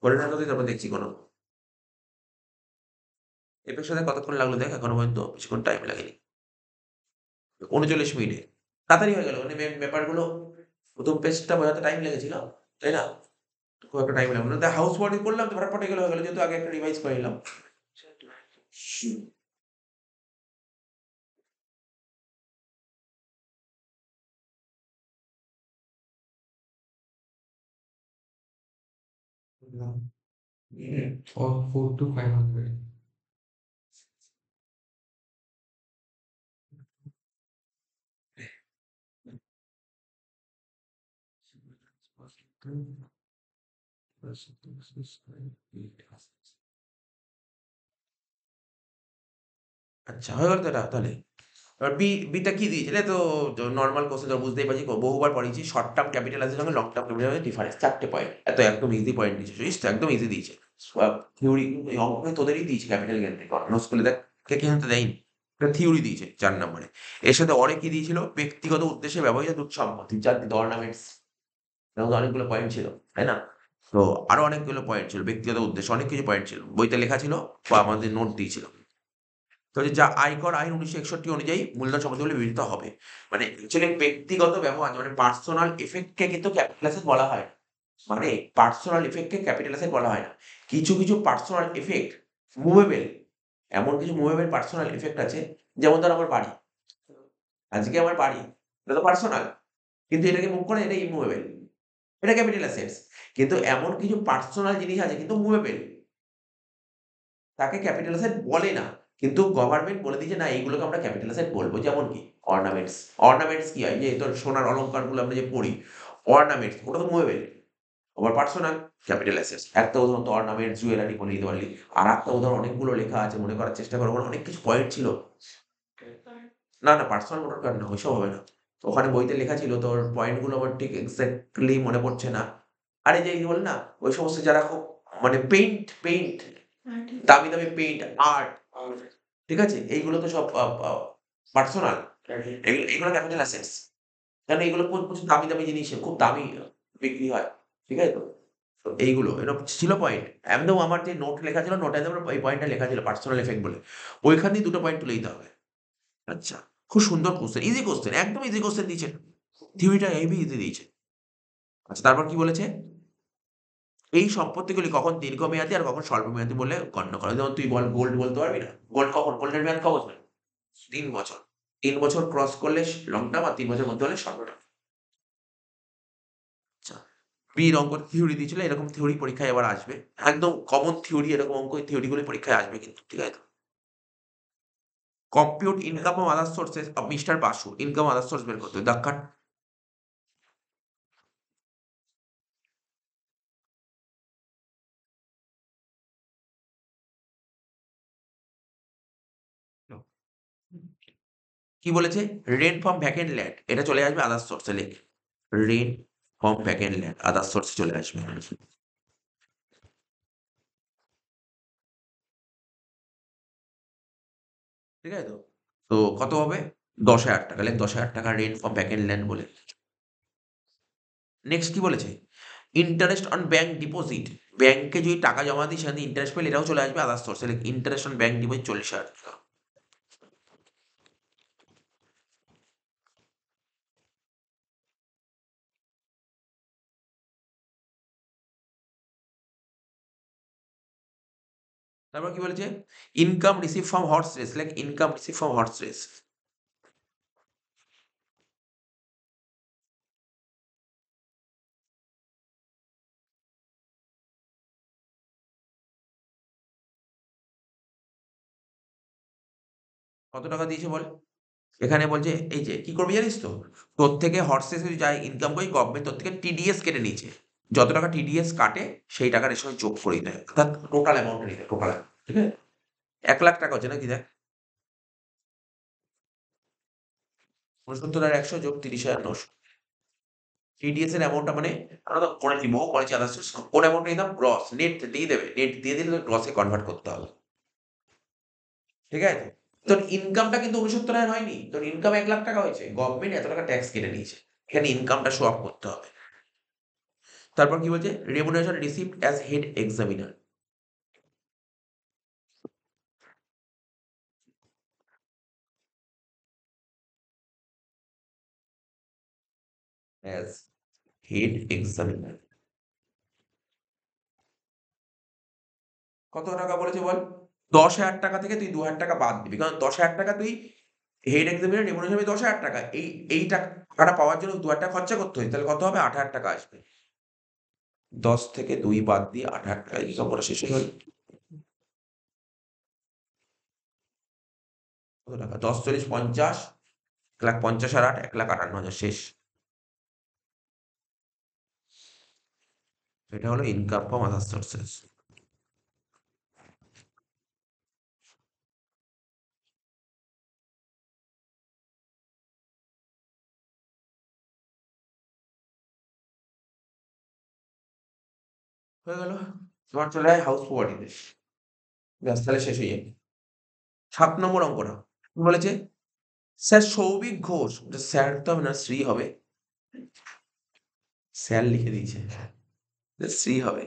করে না তো তুই, তারপর দেখছি কোনো। এর সাথে কতক্ষণ লাগলো দেখ, এখনো পর্যন্ত বেশিক্ষণ টাইম লাগেনি। 39 মিনিটে তাড়াতাড়ি হয়ে গেল। মানে ব্যাপারগুলো প্রথম পেজটা বোঝাতে টাইম লেগেছিল, তাই না? খুব একটা টাইম লাগলো না। হাউস ওয়ার্ক করলাম তো ফটাফট এগুলো হয়ে গেল, যেহেতু আগে একটা রিভাইজ করে নিলাম। or 4 to 500. আচ্ছা, হয়ে গেল তো এটা তাহলে। এবার বিটা কি দিয়েছে? এটা তো নরমাল কোশ্চেন তো বুঝতেই পারছি, বহুবার পড়েছি। শর্ট টার্ম ক্যাপিটাল অ্যাসেটের সঙ্গে লং টার্ম ক্যাপিটাল অ্যাসেটের ডিফারেন্স ৪ টে পয়েন্ট। একদম ইজি পয়েন্ট দিয়েছে। জানিস তো? একদম ইজি দিয়েছে। থিওরি অঙ্কে তোদেরই দিয়েছে ক্যাপিটাল গেইন থেকে। অন্য স্কুলে দেখ কে কিন্তু দেয়নি। একটা থিওরি দিয়েছে ৪ নম্বরে। এর সাথে অরে কি দিয়েছিল? ব্যক্তিগত উদ্দেশ্যে ব্যবহৃত দূত সম্পত্তি, জাতীয় অর্নামেন্টস। এরকম তো অনেকগুলো পয়েন্ট ছিল, তাই না? তো আরো অনেকগুলো পয়েন্ট ছিল। ব্যক্তিগত উদ্দেশ্য অনেক কিছু পয়েন্ট ছিল। বইতে লেখা ছিল বা আমাদের নোট দিয়েছিল। তো যে যা আয়কর আইন ১৯৬১ অনুযায়ী মূলধন সম্পত্তিগুলো বিবেচিত হবে। মানে অ্যাকচুয়ালি ব্যক্তিগত ব্যবহার মানে পার্সোনাল ইফেক্টকে কিন্তু ক্যাপিটাল অ্যাসেট বলা হয় না। মানে পার্সোনাল ইফেক্টকে ক্যাপিটাল অ্যাসেট বলা হয় না। কিছু, কিছু পার্সোনাল ইফেক্ট মুভেবল, এমন কিছু মুভেবল পার্সোনাল ইফেক্ট আছে, যেমন ধর আমার বাড়ি। আজকে আমার বাড়ি, এটা তো পার্সোনাল। কিন্তু এটাকে মুভ করে, এটা ইমুভেবল। এটা ক্যাপিটাল অ্যাসেটস। কিন্তু এমন কিছু পার্সোনাল জিনিস আছে কিন্তু মুভেবল। তাকে ক্যাপিটাল অ্যাসেট বলে না। কিন্তু গভর্নমেন্ট বলে দিয়েছে না এইগুলোকে আমরা ক্যাপিটাল অ্যাসেট বলবো। যেমন কি? অর্নামেন্টস। অর্নামেন্টস কি হয়? যে তোর সোনার অলংকারগুলো আমরা যে পড়ি, অর্নামেন্টস ওটা তো মুভেবল। আবার পার্সোনাল ক্যাপিটাল অ্যাসেটস। একটা উদাহরণ তো অর্নামেন্টস, জুয়েলারি বলে দিতে পারলি। আরেকটা উদাহরণ অনেকগুলো লেখা আছে, মনে করার চেষ্টা করো। ওখানে অনেক কিছু পয়েন্ট ছিল। না, না পার্সোনাল ভোটার কার্ড না, ওইসব হবে না। ওখানে বইতে লেখা ছিল তোর পয়েন্টগুলো আমার ঠিক এক্সাক্টলি মনে পড়ছে না। আরে যে বলে না ওই সমস্ত যারা খুব মানে পেইন্ট দামি, দামি পেইন্ট, আর্ট, ঠিক আছে? এইগুলো তো সব পার্সোনাল। এগুলো ক্যাপিটাল অ্যাসেটস। কারণ এগুলো প্রচুর দামি, দামি জিনিস খুব দামি বিক্রি হয়। ঠিক আছে তো? তো এইগুলো এরকম ছিল পয়েন্ট। একদম আমার যে নোট লেখা ছিল নোটে একদম এই পয়েন্টটা লেখা ছিল পার্সোনাল ইফেক্ট বলে। ওইখান দিয়ে ২ টো পয়েন্ট তুলে দিতে হবে। আচ্ছা, খুব সুন্দর কোয়েশ্চেন, ইজি কোয়েশ্চেন, একদম ইজি কোয়েশ্চেন দিয়েছে। থিওরিটা হেভি ইজি দিয়েছে। আচ্ছা, তারপর কি বলেছে? এই সম্পত্তিগুলি কখন দীর্ঘমেয়াদী আর কখন স্বল্পমেয়াদী বলে গণ্য করা হয়? যেমন তুই বল, গোল্ড বলতে পারবি না? গোল্ড কখন? গোল্ডের মেয়াদ ক বছর? ৩ বছর। ৩ বছর ক্রস করলে লং টার্ম আর ৩ বছরের মধ্যে হলে শর্ট টার্ম। আচ্ছা, অঙ্ক থিওরি দিয়েছিল। এরকম থিওরি পরীক্ষায় এবার আসবে। একদম কমন থিওরি, এরকম অঙ্ক থিওরিগুলো পরীক্ষায় আসবে কিন্তু। ঠিক আছে তো? কম্পিউট ইনকাম ও other sources of mister Basu. Income other source বের করতে হবে। দাগ কাট। কি বলেছে? রেন্ট ফ্রম ভ্যাকেন্ট ল্যান্ড এটা চলে আসবে আদার সোর্সে। লেখ রেন্ট ফ্রম ভ্যাকেন্ট ল্যান্ড আদার সোর্সে চলে আসবে। ঠিক আছে তো? তো কত হবে? ১০,০০০ টাকা। লেখ ১০,০০০ টাকা রেন্ট ফ্রম ভ্যাকেন্ট ল্যান্ড বলে। নেক্সট কি বলেছে? Interest on bank deposit. ব্যাংকে যদি টাকা জমা দিই সেখানে ইন্টারেস্ট পেলে এটাও চলে আসবে আদার সোর্সে। লেখ ইন্টারেস্ট অন ব্যাংক ডিপোজিট ৪০,০০০ টাকা। তারপর কি বলেছে? Income receive from horse race. লেখ income receive from horse race. কত টাকা দিয়েছে বল? এখানে বলছে এই যে কি করবি জানিস তো? তোর থেকে হর্স রেসে যাই ইনকাম করি গভর্নমেন্ট তোর থেকে টিডিএস কেটে নিয়েছে। যত টাকা টিডিএস কাটে সেই টাকার এর সঙ্গে যোগ করে দিতে হয়। অর্থাৎ টোটাল অ্যামাউন্টটা নিতে হয়, টোটাল। ঠিক আছে? ১,০০,০০০ টাকা হচ্ছে নাকি দেখ। ৬৯,১০০ যোগ ৩০,৯০০। টিডিএস এর অ্যামাউন্টটা মানে আমরা তো করে নিবো, করেছি আদার্স। কোন অ্যামাউন্টটা নিতাম? গ্রস। নেট দিয়ে দেবে। নেট দিয়ে দিলে গ্রসে কনভার্ট করতে হবে। ঠিক আছে? তোর ইনকামটা কিন্তু ৬৯,০০০ হয়নি। তোর ইনকাম ১,০০,০০০ টাকা হয়েছে। গভর্নমেন্ট এত টাকা ট্যাক্স কেটে নিয়েছে। এখানে ইনকামটা শো অফ করতে হবে। তারপর কি বলছে? Remuneration received as head examiner. As head examiner. কত টাকা বলেছে বল? ১০,০০০ টাকা থেকে তুই ২,০০০ টাকা বাদ দিবি। কারণ ১০,০০০ টাকা তুই হেড এক্সামিনার রেমুনারেশন হবে ১০,০০০ টাকা। এই টাকাটা পাওয়ার জন্য ২,০০০ টাকা খরচা করতে হয়েছে। তাহলে কত হবে? ৮,০০০ টাকা আসবে। ১০ থেকে ২ বাদ দিয়ে ৮,০০০ টাকা। হিসাব করা শেষ হয়ে গেল। কত টাকা? ১০ ৪০ ৫০, ১,৫০,০০০ আর ৮, ১,৫৮,০০০ শেষ। এটা হলো ইনকাম ফ্রম আদার সোর্সেস। হয়ে গেল। তোমার চলে যায় হাউস প্রপার্টিতে। ব্যাস তাহলে শেষ হয়ে যাবে। 7 নম্বর অঙ্কটা কি বলেছে, স্যার সৌভিক ঘোষ, স্যার তো হবে না, শ্রী হবে। স্যার লিখে দিয়েছে, শ্রী হবে।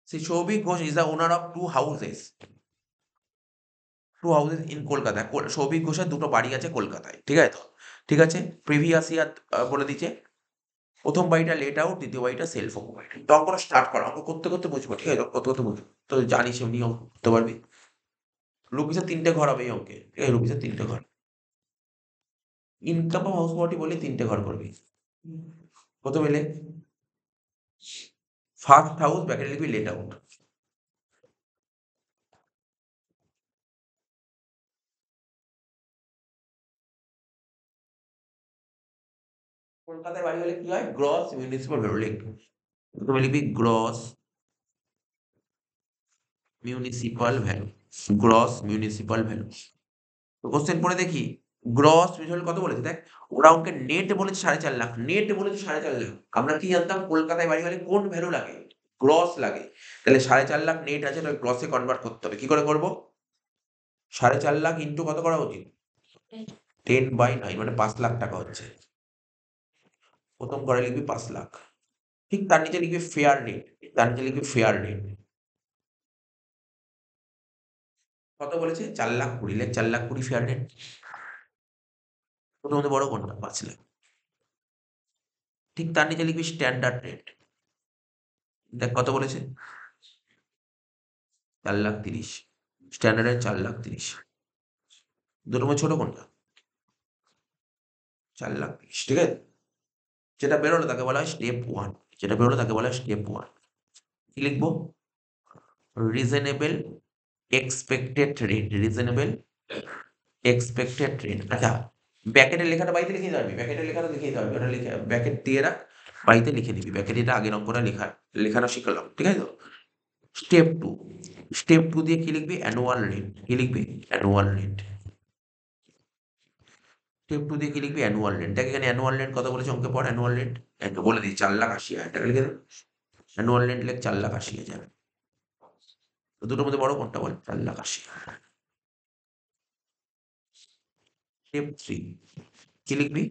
Shri Souvik Ghosh is the owner of two houses in Kolkata. Souvik ঘোষের দুটো বাড়ি আছে কলকাতায়, ঠিক আছে তো? ঠিক আছে, প্রিভিয়াস ইয়ার বলে দিচ্ছে। প্রথম বাড়িটা লেট আউট, দ্বিতীয় বাড়িটা সেলফ অকুপাইড। তো অঙ্কটা স্টার্ট করো, অঙ্ক করতে করতে বুঝবো, ঠিক আছে? করতে করতে বুঝবো, তো জানিস এমনি অঙ্ক করতে পারবি। রুপিসের 3টে ঘর হবে এই অঙ্কে, ঠিক আছে? রুপিসের 3টে ঘর, ইনকাম অফ হাউস প্রপার্টি বলে 3টে ঘর করবি। প্রথমে লেখ ফার্স্ট হাউস, ব্যাকেটে লিখবি লেট আউট। কলকাতায় বাড়ি হলে কি হয়, গ্রস মিউনিসিপাল ভ্যালু লিখবি। প্রথমে লিখবি gross municipal value, gross municipal value. তো কোশ্চেন পড়ে দেখি, গ্রস মিউনিসিপাল কত বলেছে দেখ। ওরা অঙ্কে নেট বলেছে 4.5 লাখ, নেট বলেছে 4.5 লাখ। আমরা কি জানতাম কলকাতায় বাড়ি হলে কোন ভ্যালু লাগে, গ্রস লাগে। তাহলে 4.5 লাখ নেট আছে, তো গ্রসে কনভার্ট করতে হবে। কি করে করবো, 4.5 লাখ ইন্টু কত করা উচিত, 10/9, মানে 5 লাখ টাকা হচ্ছে। প্রথম ঘরে লিখবি 5 লাখ, ঠিক তার নিচে লিখবি ফেয়ার নেট, তার নিচে লিখবি ফেয়ার নেট। কত বলেছে, 4,20,000, লেখ 4,20,000 ফেয়ার নেট। প্রথমত বড় কোনটা, 5 লাখ। ঠিক তার নিচে লিখবি স্ট্যান্ডার্ড রেট, দেখ কত বলেছে, 4,30,000, স্ট্যান্ডার্ড রেট 4,30,000। দুটোর মধ্যে ছোট কোনটা, 4,30,000, ঠিক আছে? যেটা বেরোলো তাকে বলা হয় স্টেপ 1, যেটা বেরোলো তাকে বলা হয় স্টেপ 1। কি লিখবো, reasonable expected rate, reasonable expected rate. আচ্ছা, ব্যাকেটের লেখাটা বাড়িতে লিখে দিতে পারবি, ব্যাকেটের লেখাটা লিখে দিতে পারবি, ওটা লিখে ব্যাকেট দিয়ে রাখ, বাড়িতে লিখে দিবি। ব্যাকেটে এটা আগের অঙ্কটা লেখাটা শিখলাম, ঠিক আছে তো? স্টেপ 2, স্টেপ 2 দিয়ে কি লিখবি, অ্যানুয়াল রেট। কি লিখবি, অ্যানুয়াল রেট। স্টেপ 2 দিয়ে কি লিখবি, অ্যানুয়াল রেট। দেখ এখানে অ্যানুয়াল রেট কত বলেছে অঙ্কে পড়, অ্যানুয়াল রেট বলে দিই 4,80,000 টাকা লিখে দে। অ্যানুয়াল রেট লেখ 4,80,000। তো দুটোর মধ্যে বড় কোনটা বল, 4,80,000। স্টেপ 3 কি লিখবি,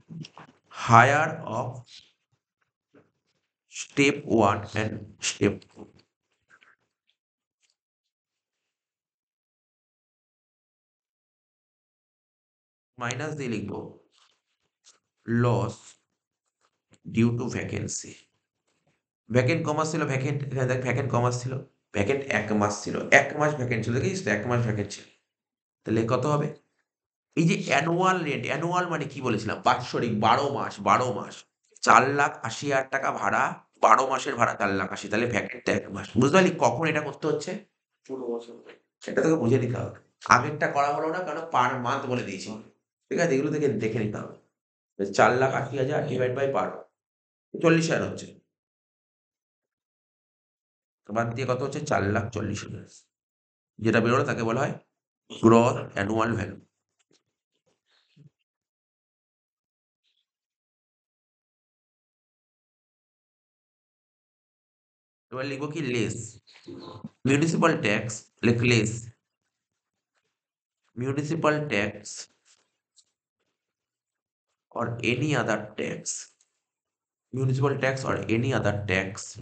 higher of step 1 and step 2। Minus দিয়ে লিখবো loss due to vacancy. Vacant কমাস ছিল, ভ্যাকেন্ট এখানে দেখ ভ্যাকেন্ট কমাস ছিল, ভ্যাকেন্ট 1 মাস ছিল, 1 মাস ভ্যাকেন্ট ছিল, দেখিস তো 1 মাস ভ্যাকেন্ট ছিল। তাহলে কত হবে, এই যে অ্যানুয়াল রেট, অ্যানুয়াল মানে কি বলেছিলাম, বাৎসরিক, 12 মাস, 12 মাস, 4,80,000 টাকা ভাড়া, 12 মাসের ভাড়া 4,80,000, তাহলে ভ্যাকেন্টটা 1 মাস। বুঝতে পারলি কখন এটা করতে হচ্ছে, পুরো বছর, সেটা তোকে বুঝে নিতে হবে। আগেরটা করা হলো না কারণ পার মান্থ বলে দিয়েছি, ঠিক আছে? এগুলো থেকে দেখে নিতে হবে। 4,80,000 ডিভাইড বাই 12, 40,000 হচ্ছে। বাদ দিয়ে কত হচ্ছে, 4,40,000। যেটা বেরোলো তাকে বলা হয় গ্রস অ্যানুয়াল ভ্যালু। এবার লিখবো কি, লেস মিউনিসিপাল ট্যাক্স, লেখ less municipal tax or any other tax, municipal tax or any other tax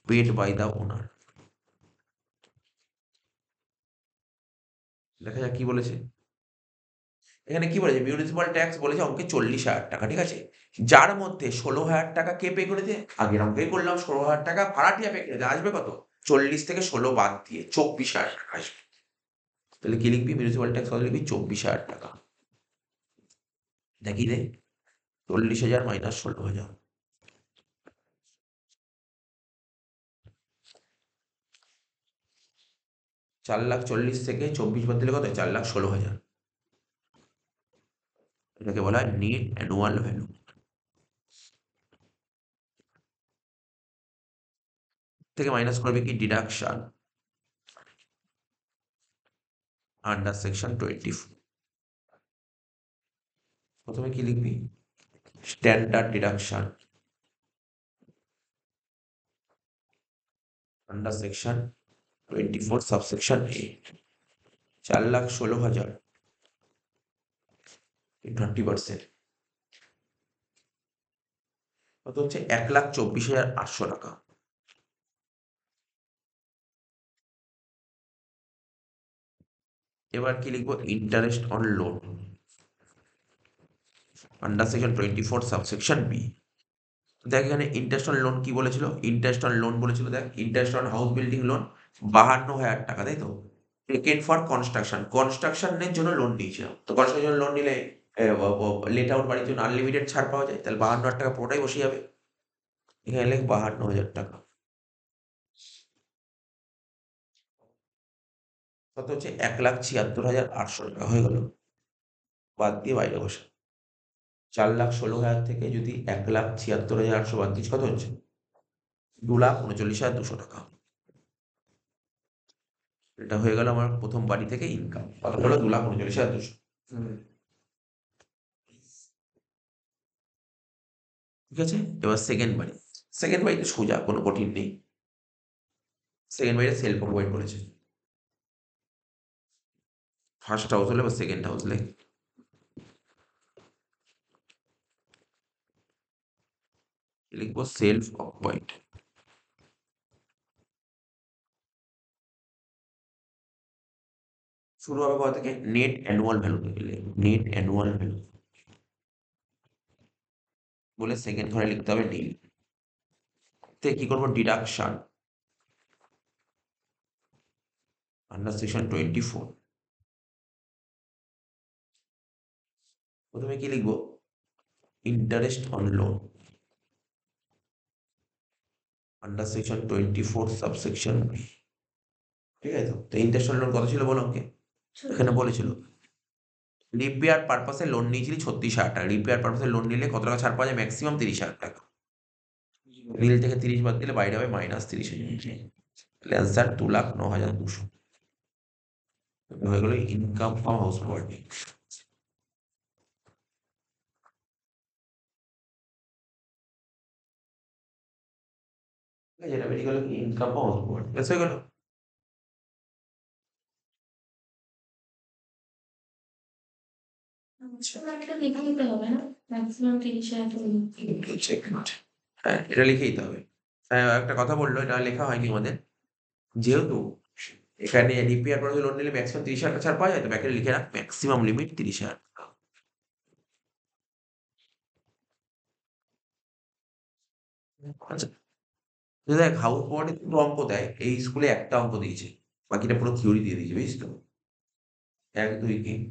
paid by the owner। দেখা যাক কি বলেছে এখানে, কি বলেছে, মিউনিসিপাল ট্যাক্স বলেছে অঙ্কে 40,000 টাকা, ঠিক আছে? যার মধ্যে 16,000 টাকা কে পে করেছে, আগের অঙ্কেই করলাম, 16,000 টাকা ভাড়াটিয়া পে করেছে, আসবে কত, 40 থেকে 16 বাদ দিয়ে 24,000 টাকা আসবে। তাহলে কি লিখবি, মিউনিসিপাল ট্যাক্স কত লিখবি, 24,000 টাকা। দেখি দে, 40,000 মাইনাস 16,000, 4,40,000 থেকে 24 বাদ দিলে কত, 4,16,000। এটাকে বলা হয় নেট অ্যানুয়াল ভ্যালু। থেকে মাইনাস করবে কি, ডিডাকশন আন্ডার সেকশন 24। প্রথমে কি লিখবি? Standard deduction under section 24 subsection A 4,16,000 20%, কত হচ্ছে? 1,24,800 টাকা। এবার কি লিখবো? Interest on loan under section 24 subsection B. দেখ এখানে ইন্টারেস্ট অন লোন কি বলেছিল? ইন্টারেস্ট অন লোন বলেছিল, দেখ interest on house building loan 52,000 টাকা, তাই তো? টেকেন ফর কনস্ট্রাকশনের জন্য লোন নিয়েছিলাম, তো কনস্ট্রাকশন লোন নিলে লেট আউট বাড়ির জন্য আনলিমিটেড ছাড় পাওয়া যায়, তাহলে 52,000 টাকা পুরোটাই বসে যাবে। এখানে লেখ 52,000 টাকা, কত হচ্ছে? 1,76,800 টাকা হয়ে গেল। বাদ দিয়ে বাইরে বসে 4,16,000 থেকে যদি 1,76,800 বাদ দিস, কত হচ্ছে? 2,39,200 টাকা। এটা হয়ে গেল আমার প্রথম বাড়ি থেকে ইনকাম, কত হলো? 2,39,200। ঠিক আছে, এবার সেকেন্ড বাড়ি। সেকেন্ড বাড়িতে সোজা, কোনো কঠিন নেই। সেকেন্ড বাড়িতে সেলফ প্রোভাইড করেছে। ফার্স্ট হাউস হলে বা সেকেন্ড হাউস লেখ। লিখবো সেলফ অকুপাইড। শুরু হবে কোথা থেকে? নেট অ্যানুয়াল ভ্যালু থেকে। নেট অ্যানুয়াল ভ্যালু বলে সেকেন্ড ঘরে লিখতে হবে নীল। তে কি করবো? Deduction under section 24। প্রথমে কি লিখবো? Interest on loan under section 24 subsection B. ঠিক আছে, তো ইন্টারেস্ট অন লোন কত ছিল বলো আমাকে? এখানে বলেছিল রিপেয়ার পারপাসে লোন নিয়েছিলি 36,000 টাকা। রিপেয়ার পারপাসে লোন নিলে কত টাকা ছাড় পাওয়া যায়? ম্যাক্সিমাম 30,000 টাকা। নীল থেকে 30 বাদ দিলে বাইরে হবে -30,000। তাহলে অ্যান্সার 2,09,200 হয়ে গেল ইনকাম ফ্রম হাউস প্রপার্টি। যেটা বেরিয়ে গেল কি? Income from house property. ব্যাস হয়ে গেল। একটা লিখে নিতে হবে না, ম্যাক্সিমাম 30,000 হ্যাঁ, এটা লিখেই দিতে হবে। হ্যাঁ, একটা কথা বললো, এটা লেখা হয়নি আমাদের। যেহেতু এখানে রিপেয়ার পারপাসে লোন নিলে ম্যাক্সিমাম 30,000 টাকা ছাড় পাওয়া যায়, তো ব্যাকে লিখে রাখ ম্যাক্সিমাম লিমিট 30,000 টাকা। আচ্ছা, দেখ হাউস প্রপার্টি দুটো অঙ্ক দেয়, এই স্কুলে একটা অঙ্ক দিয়েছে, বাকিটা পুরো থিওরি দিয়ে দিয়েছে, বুঝিস তো? 1, 2, 3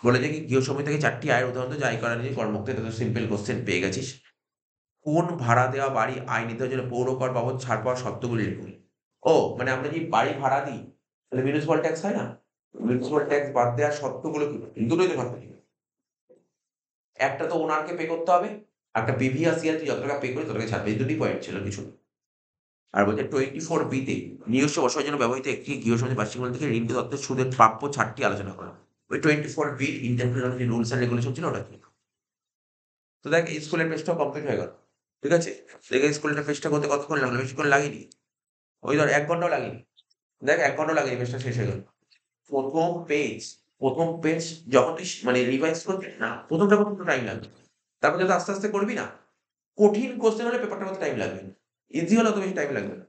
বলেছে কি গৃহ সময় থেকে 4টি আয়ের উদাহরণ যাই করা নিয়ে কর্মক্ষেত্রে, তো সিম্পল কোশ্চেন পেয়ে গেছিস। কোন ভাড়া দেওয়া বাড়ি আইনিত জন্য পৌরকর বাবদ ছাড় পাওয়ার শর্তগুলি লিখুন। ও মানে আমরা যে বাড়ি ভাড়া দিই, তাহলে মিউনিসিপাল ট্যাক্স হয় না? মিউনিসিপাল ট্যাক্স বাদ দেওয়ার শর্তগুলো কি? দুটোই তো শর্ত ছিল। একটা তো ওনারকে পে করতে হবে, একটা পিভিআরসিআর তুই যত টাকা পে করিস তত টাকা ছাড়বে। এই দুটোই পয়েন্ট ছিল, কিছু না। আর বলছে 24 বিতে নিজস্ব বসবাসের জন্য ব্যবহৃত একটি গৃহ সমিতি বার্ষিক মূল্য থেকে ঋণটি তত্ত্বের সুদের প্রাপ্য ছাড়টি আলোচনা করা। ওই 24 বি ইন্টারন্যাশনাল যে রুলস এন্ড রেগুলেশন ছিল ওটা ছিল। তো দেখ এই স্কুলের পেজটাও কমপ্লিট হয়ে গেল। ঠিক আছে, দেখ এই স্কুলের পেজটা করতে কতক্ষণ লাগলো? বেশিক্ষণ লাগেনি, ওই ধর 1 ঘন্টাও লাগেনি। দেখ 1 ঘন্টাও লাগেনি, পেজটা শেষ হয়ে গেল। প্রথম পেজ যখন তুই মানে রিভাইজ করবি না, প্রথমটা একটু টাইম লাগবে। তারপর যত আস্তে আস্তে করবি না, কঠিন কোশ্চেন হলে পেপারটা করতে টাইম লাগবে, ইজি হলে অত বেশি টাইম লাগবে না।